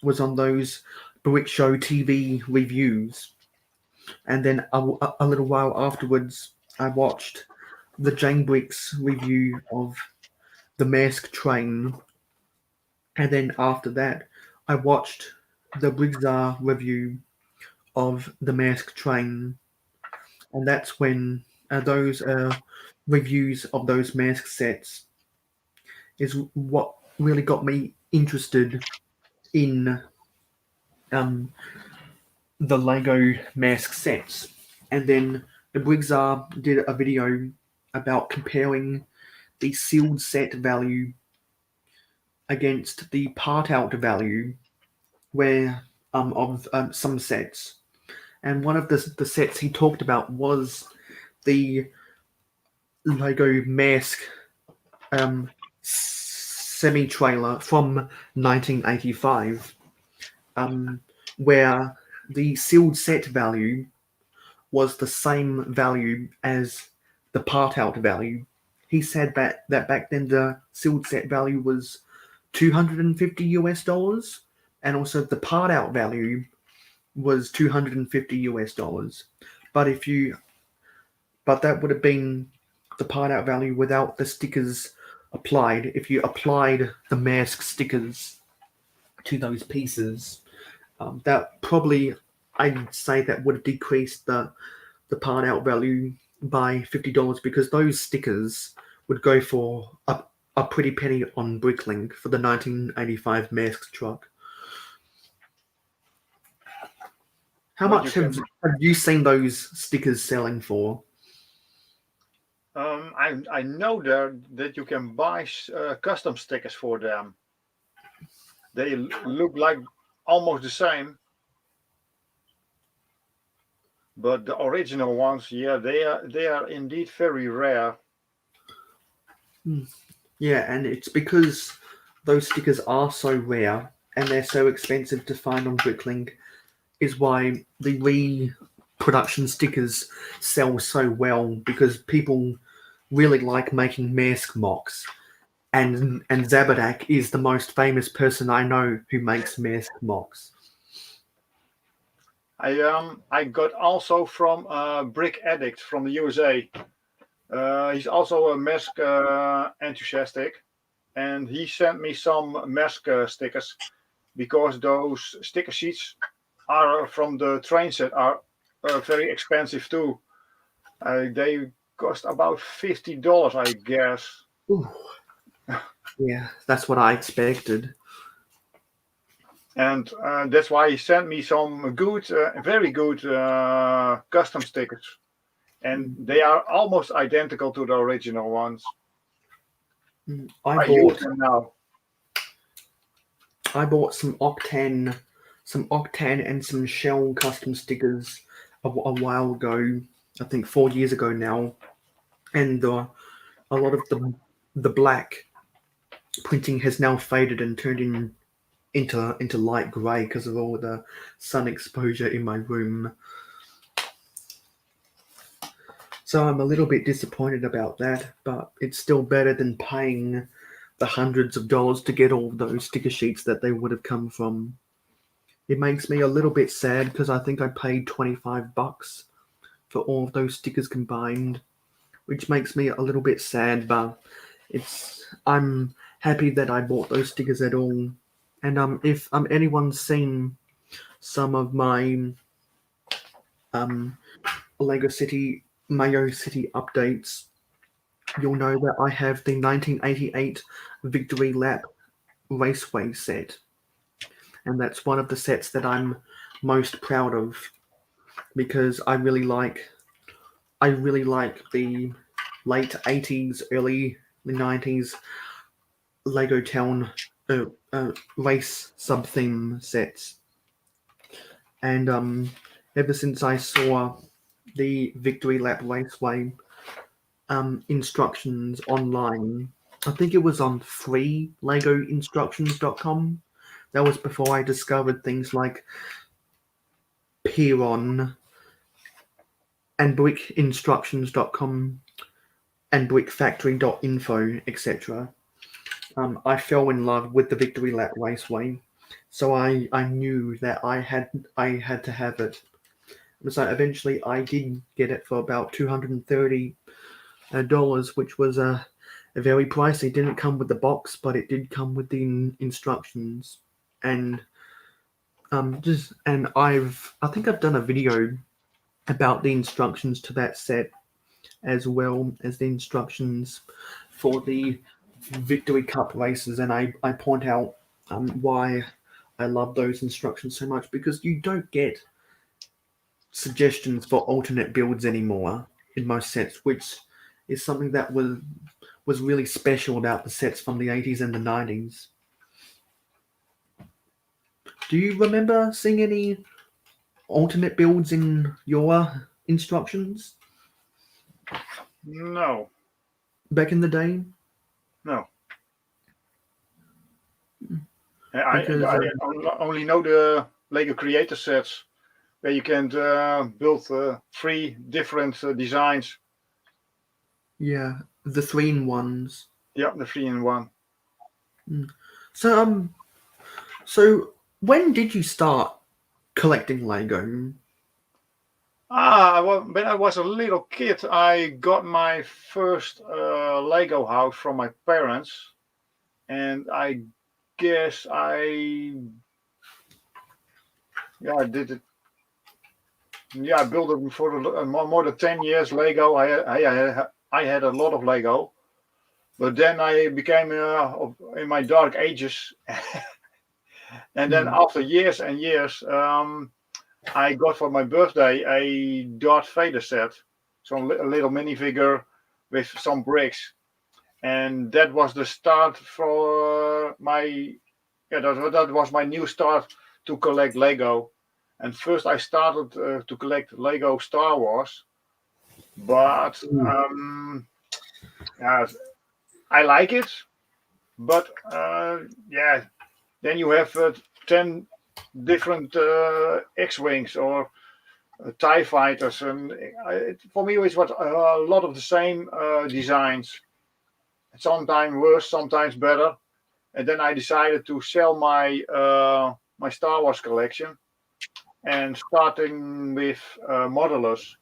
Was on those Brick Show TV reviews. And then a little while afterwards, I watched the Jane Bricks review of the mask train. And then after that, I watched the Briggsar review of the mask train, and that's when those reviews of those mask sets is what really got me interested in the Lego mask sets. And then the Briggsar did a video about comparing the sealed set value against the part out value of some sets. And one of the sets he talked about was the Lego mask semi trailer from 1985, where the sealed set value was the same value as the part out value. He said that back then the sealed set value was $250 and also the part out value was $250. But that would have been the part out value without the stickers applied. If you applied the mask stickers to those pieces, that probably, I'd say, that would have decreased the part out value by $50 because those stickers would go for a pretty penny on Bricklink for the 1985 mask truck. How much have you seen those stickers selling for? I know that you can buy custom stickers for them. They look like almost the same, but the original ones, yeah, they are indeed very rare. Yeah, and it's because those stickers are so rare and they're so expensive to find on Bricklink is why the reproduction stickers sell so well, because people really like making mask mocks. And Zabadak is the most famous person I know who makes mask mocks. I got also from Brick Addict from the USA. He's also a mask enthusiastic, and he sent me some mask stickers because those sticker sheets are from the train set are very expensive too. They cost about $50, I guess. Ooh. Yeah, that's what I expected. And that's why he sent me some good, very good custom stickers. And they are almost identical to the original ones. I use them now. I bought some Octane and some Shell custom stickers a while ago. I think 4 years ago now, and a lot of the black printing has now faded and turned into light grey because of all the sun exposure in my room. So I'm a little bit disappointed about that, but it's still better than paying the hundreds of dollars to get all those sticker sheets that they would have come from. It makes me a little bit sad because I think I paid $25 for all of those stickers combined, which makes me a little bit sad, but I'm happy that I bought those stickers at all. And if anyone's seen some of my Lego City Mayo City updates, you'll know that I have the 1988 Victory Lap Raceway set. And that's one of the sets that I'm most proud of because I really like the late 80s, early 90s Lego Town race sub-theme sets. And ever since I saw the Victory Lap Raceway instructions online, I think it was on freelegoinstructions.com. That was before I discovered things like Peron and brickinstructions.com and brickfactory.info, etc. I fell in love with the Victory Lap Raceway, so I knew that I had to have it. So eventually I did get it for about $230, which was very pricey. It didn't come with the box, but it did come with the instructions. And I think I've done a video about the instructions to that set, as well as the instructions for the Victory Cup races, and I point out why I love those instructions so much, because you don't get suggestions for alternate builds anymore in most sets, which is something that was really special about the sets from the 80s and the 90s. Do you remember seeing any alternate builds in your instructions No, back in the day? no. I Because only know the Lego Creator sets where you can build 3 different designs. yeah, the 3-in-1s. Yeah, the 3-in-1. So so when did you start collecting Lego? When I was a little kid, I got my first Lego house from my parents, and I guess I did it. Yeah, I built it for more than 10 years. Lego. I had a lot of Lego, but then I became in my dark ages, and then after years and years, I got for my birthday a Darth Vader set, a little minifigure with some bricks, and that was the start for my that was my new start to collect Lego. And first I started to collect Lego Star Wars, but yeah, I like it, but then you have 10 different X-wings or TIE fighters, and for me it was a lot of the same designs, sometimes worse, sometimes better. And then I decided to sell my my Star Wars collection, and starting with modelers,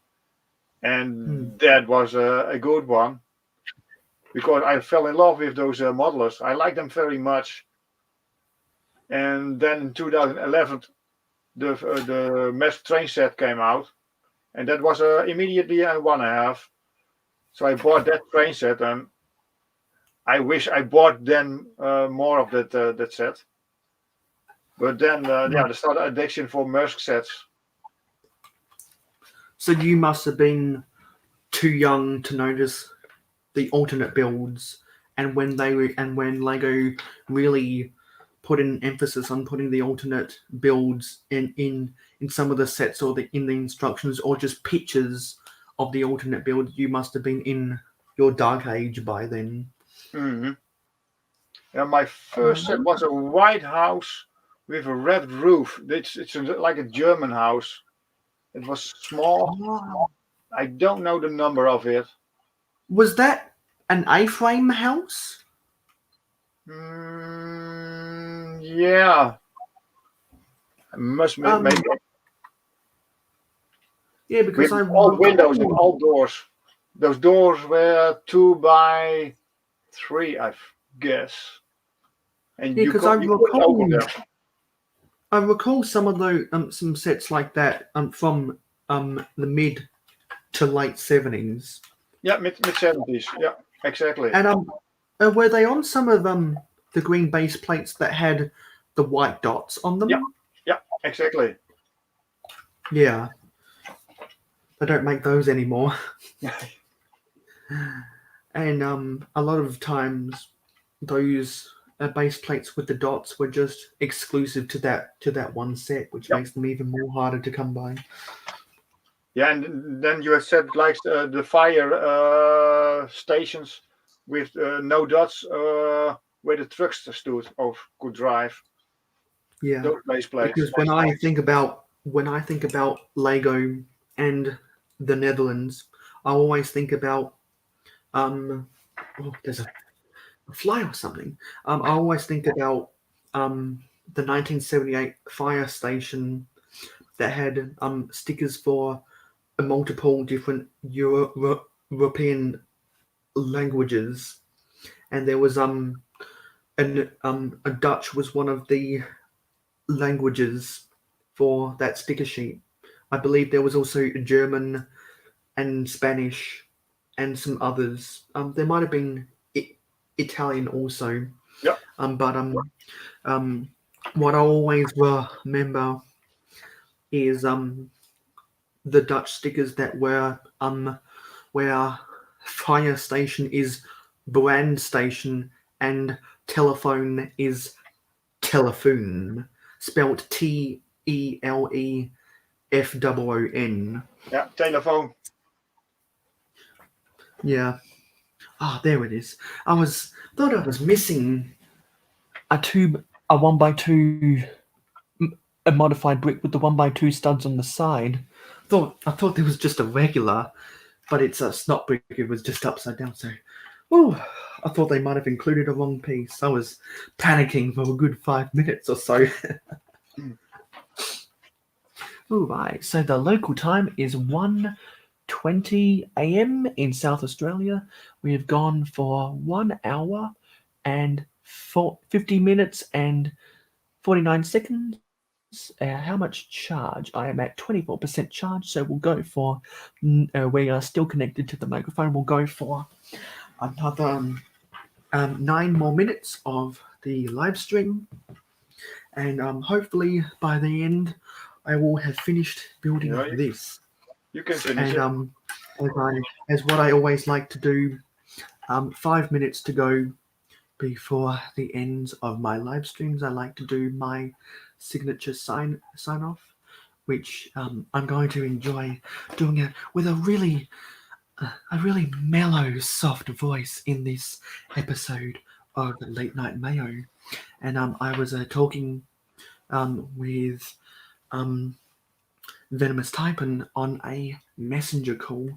and that was a good one because I fell in love with those modelers. I like them very much. And then in 2011, the Mask train set came out, and that was immediately a 1.5. So I bought that train set, and I wish I bought then more of that set. But then, the start addiction for Mask sets. So you must have been too young to notice the alternate builds, and when when Lego really put an emphasis on putting the alternate builds in some of the sets, or in the instructions, or just pictures of the alternate build, you must have been in your dark age by then. Mm-hmm. Yeah, my first set was a white house with a red roof. It's like a German house. It was small. Oh. I don't know the number of it. Was that an A-frame house? Yeah. I must make Yeah, because with all windows and all doors. Those doors were 2 by 3, I guess. And yeah, you because could open them. I recall some of those some sets like that from the mid to late 70s. Yeah, mid 70s. Yeah, exactly. And were they on some of the green base plates that had the white dots on them? Yeah, exactly. Yeah. They don't make those anymore. And a lot of times those base plates with the dots were just exclusive to that one set, which makes them even more harder to come by. Yeah, and then you have said like the fire stations with no dots where the trucks stood or could drive. Yeah, those base plates. because when I think about Lego and the Netherlands, I always think about there's a fly or something. I always think about the 1978 fire station that had stickers for multiple different European languages, and there was a Dutch was one of the languages for that sticker sheet. I believe there was also German and Spanish and some others. There might have been Italian also. Yeah. But what I always remember is the Dutch stickers that were where fire station is brand station and telephone is telephone, spelt TELEFOON. Yeah, telephone. Yeah. Ah, there it is. Thought I was missing a 1x2 a modified brick with the 1x2 studs on the side. I thought there was just a regular, but it's a snot brick. It was just upside down. So, I thought they might have included a wrong piece. I was panicking for a good 5 minutes or so. All right. So the local time is 1:20 a.m. in South Australia. We have gone for 1 hour and 50 minutes and 49 seconds. How much charge? I am at 24% charge, so we'll go for. We are still connected to the microphone. We'll go for another 9 more minutes of the live stream, and hopefully by the end, I will have finished building this. You can finish and as what I always like to do, 5 minutes to go before the end of my live streams. I like to do my signature sign off, which I'm going to enjoy doing it with a really mellow, soft voice in this episode of Late Night Mayo. And I was talking with Venomous Taipan on a messenger call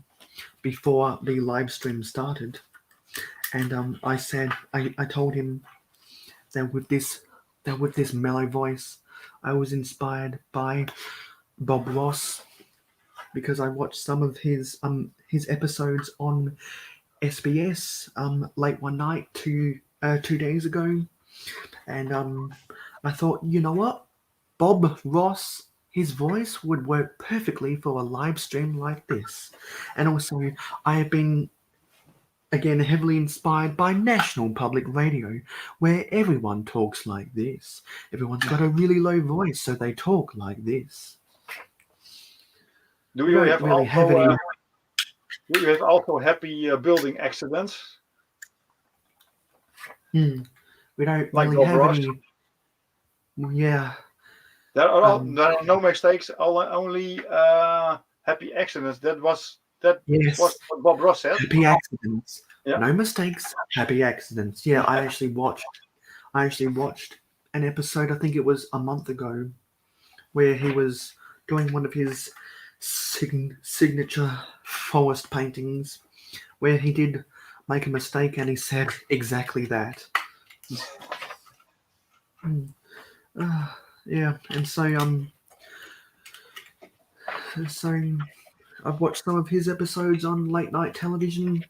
before the live stream started. And I told him that with this mellow voice, I was inspired by Bob Ross, because I watched some of his episodes on SBS late one night 2 days ago, and I thought, you know what, Bob Ross, his voice would work perfectly for a live stream like this. And also, I have been again heavily inspired by National Public Radio, where everyone talks like this. Everyone's got a really low voice, so they talk like this. Do you have also happy building accidents? We don't Like really have Ross? any. Yeah. There are no mistakes, only happy accidents. That was what Bob Ross said. Happy accidents. Yeah. No mistakes, happy accidents. Yeah, I actually watched an episode, I think it was a month ago, where he was doing one of his signature forest paintings, where he did make a mistake and he said exactly that. Yeah, and so I've watched some of his episodes on late night television,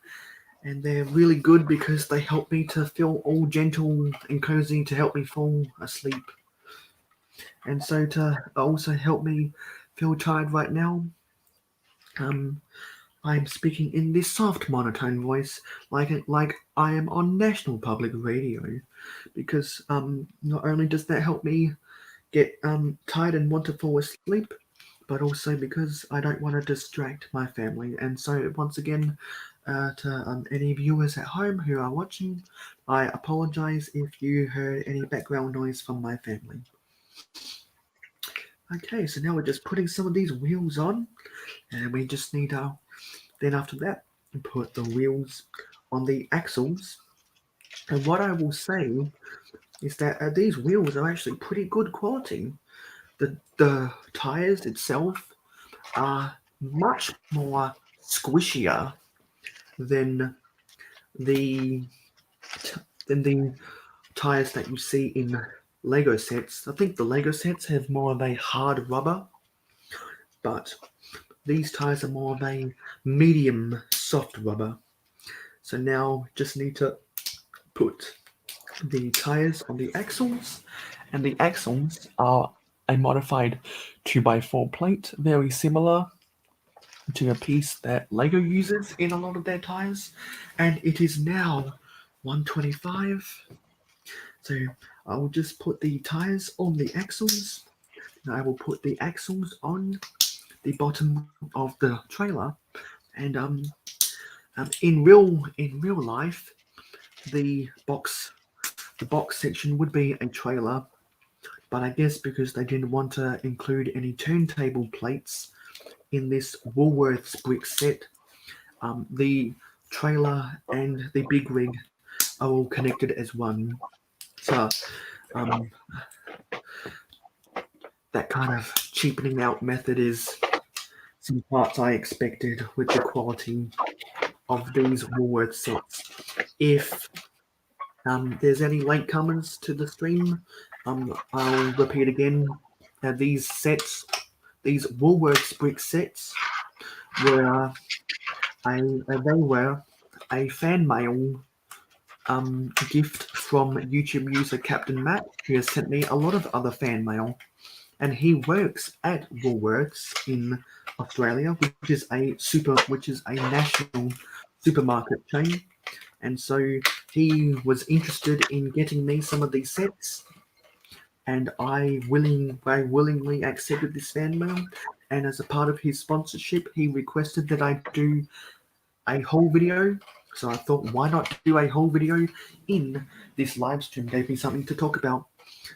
and they're really good because they help me to feel all gentle and cozy to help me fall asleep. And so to also help me feel tired right now, I'm speaking in this soft monotone voice like I am on National Public Radio, because not only does that help me get tired and want to fall asleep, but also because I don't want to distract my family. And so once again, to any viewers at home who are watching, I apologize if you heard any background noise from my family. Okay, so now we're just putting some of these wheels on, and we just need to, then after that, put the wheels on the axles. And what I will say is that these wheels are actually pretty good quality. The tires itself are much more squishier than the tires that you see in Lego sets. I think the Lego sets have more of a hard rubber, but these tires are more of a medium soft rubber. So now just need to put the tires on the axles, and the axles are a modified 2x4 plate, very similar to a piece that Lego uses in a lot of their tires, and it is now 125. So I will just put the tires on the axles, and I will put the axles on the bottom of the trailer, and in real life, the box section would be a trailer, but I guess because they didn't want to include any turntable plates in this Woolworths brick set, the trailer and the big rig are all connected as one. So that kind of cheapening out method is some parts I expected with the quality of these Woolworths sets. If there's any latecomers to the stream, I'll repeat again. These sets, these Woolworths brick sets, were a fan mail gift from YouTube user CAPT4INMatt, who has sent me a lot of other fan mail, and he works at Woolworths in Australia, which is a national supermarket chain, and so he was interested in getting me some of these sets, and I willingly accepted this fan mail. And as a part of his sponsorship, he requested that I do a whole video. So I thought, why not do a whole video in this live stream? Gave me something to talk about.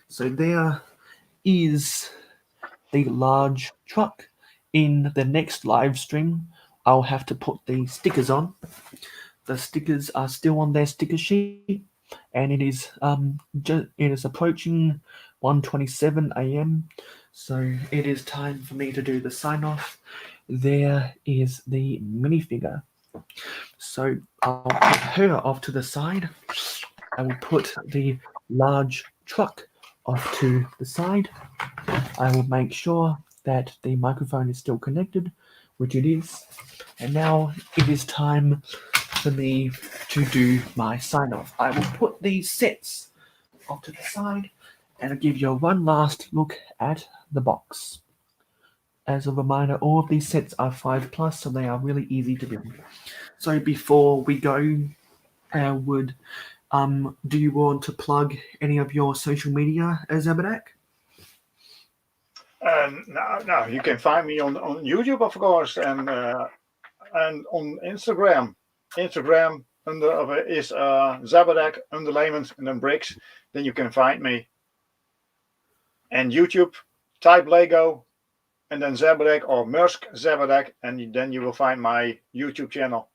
So there is the large truck. In the next live stream, I'll have to put the stickers on. The stickers are still on their sticker sheet, and it is approaching 1:27 a.m. So it is time for me to do the sign off. There is the minifigure. So I'll put her off to the side. I will put the large truck off to the side. I will make sure that the microphone is still connected, which it is. And now it is time for me to do my sign off. I will put these sets off to the side and I'll give you one last look at the box. As a reminder, all of these sets are 5+, so they are really easy to build. So before we go, do you want to plug any of your social media, Zabadak? No, you can find me on YouTube, of course, and on Instagram. Instagram is Zabadak _Layman and then bricks. Then you can find me. And YouTube, type Lego, and then Zabadak or Mursk Zabadak, and then you will find my YouTube channel.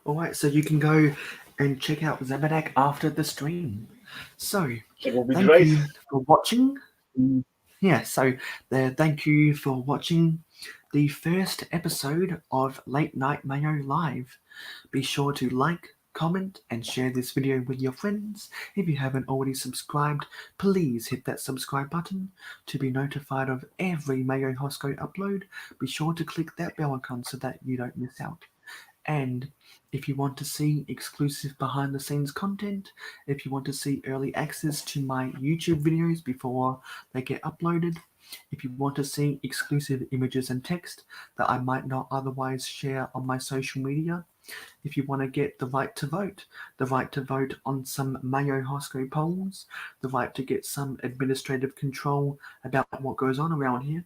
All right, so you can go and check out Zabadak after the stream. So It will be thank great. you for watching. Yeah, so thank you for watching the first episode of Late Night Mayo Live. Be sure to like, comment, and share this video with your friends. If you haven't already subscribed, please hit that subscribe button to be notified of every mayohosko upload. Be sure to click that bell icon so that you don't miss out. And if you want to see exclusive behind the scenes content, if you want to see early access to my YouTube videos before they get uploaded, if you want to see exclusive images and text that I might not otherwise share on my social media, if you want to get the right to vote on some mayohosko polls, the right to get some administrative control about what goes on around here,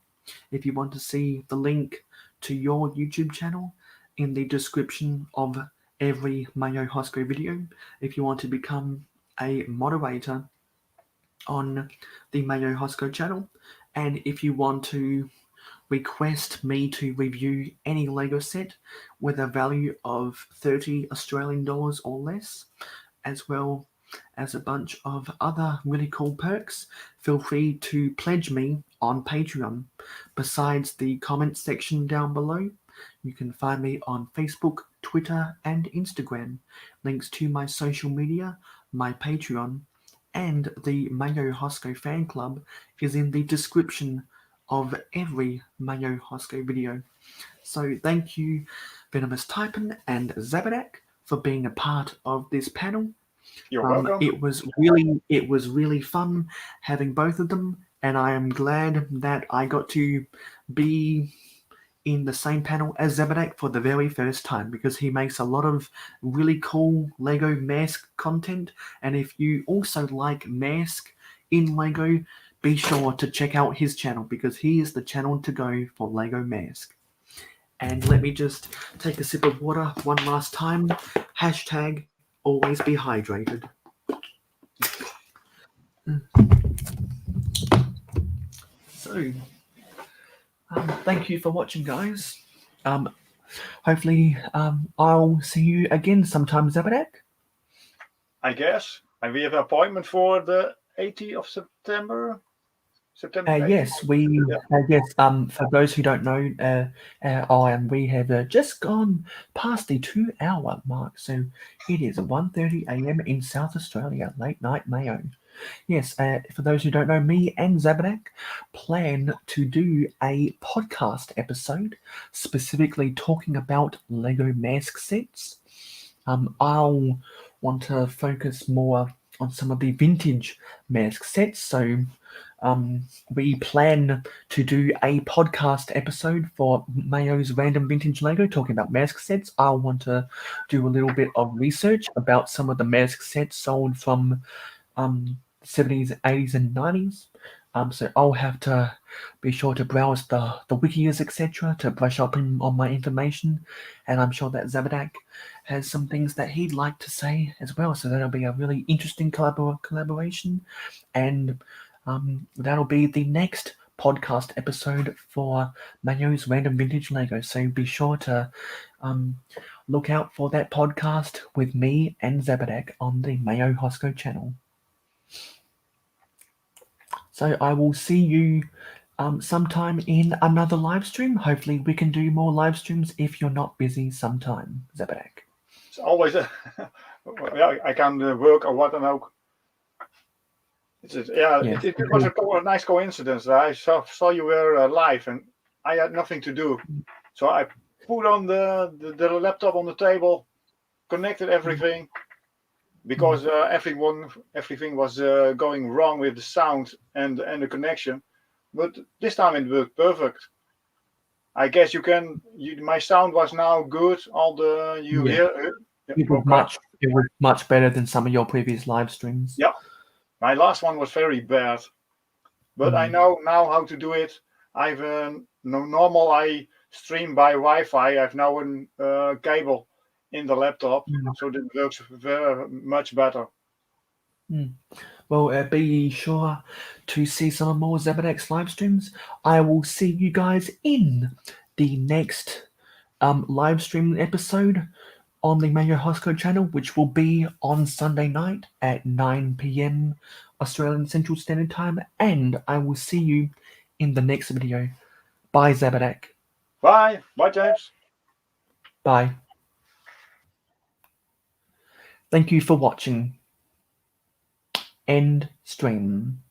if you want to see the link to your YouTube channel in the description of every mayohosko video, if you want to become a moderator on the mayohosko channel, and if you want to request me to review any Lego set with a value of 30 Australian dollars or less, as well as a bunch of other really cool perks, feel free to pledge me on Patreon. Besides the comment section down below, you can find me on Facebook, Twitter, and Instagram. Links to my social media, my Patreon, and the mayohosko fan club is in the description of every mayohosko video. So thank you, Venomous Taipan and Zabadak, for being a part of this panel. You're welcome. It was really fun having both of them, and I am glad that I got to be in the same panel as Zabadak for the very first time, because he makes a lot of really cool Lego mask content. And if you also like mask in Lego, be sure to check out his channel, because he is the channel to go for Lego mask. And let me just take a sip of water one last time. Hashtag always be hydrated. So, thank you for watching, guys. Hopefully, I'll see you again sometime, Zabadak. I guess. And we have an appointment for the 18th of September. September 18th. Yes, for those who don't know, we have just gone past the 2-hour mark, so it is 1:30 a.m. in South Australia, late night Mayo. Yes, for those who don't know, me and Zabadak plan to do a podcast episode specifically talking about Lego mask sets. I'll want to focus more on some of the vintage mask sets, so we plan to do a podcast episode for Mayo's Random Vintage Lego talking about mask sets. I'll want to do a little bit of research about some of the mask sets sold from 70s, 80s, and 90s. So I'll have to be sure to browse the wikis, etc., to brush up on my information. And I'm sure that Zabadak has some things that he'd like to say as well. So that'll be a really interesting collaboration. And that'll be the next podcast episode for Mayo's Random Vintage Lego. So be sure to look out for that podcast with me and Zabadak on the mayohosko channel. So I will see you sometime in another live stream. Hopefully we can do more live streams if you're not busy sometime, Zabadak. It's always I can work or what and ook. It was a nice coincidence. I saw you were live and I had nothing to do. So I put on the laptop on the table, connected everything, because everything was going wrong with the sound and the connection. But this time it worked perfect. I guess my sound was now good. Hear. It was much better than some of your previous live streams. Yeah. My last one was very bad, but I know now how to do it. I've normal. I stream by Wi-Fi. I've now a cable in the laptop, so that works very much better. Well, be sure to see some more Zabadak's live streams. I will see you guys in the next live stream episode on the mayohosko channel, which will be on Sunday night at 9 p.m. Australian Central Standard Time, and I will see you in the next video. Bye, Zabadak. Bye. Bye, James. Bye. Thank you for watching. End stream.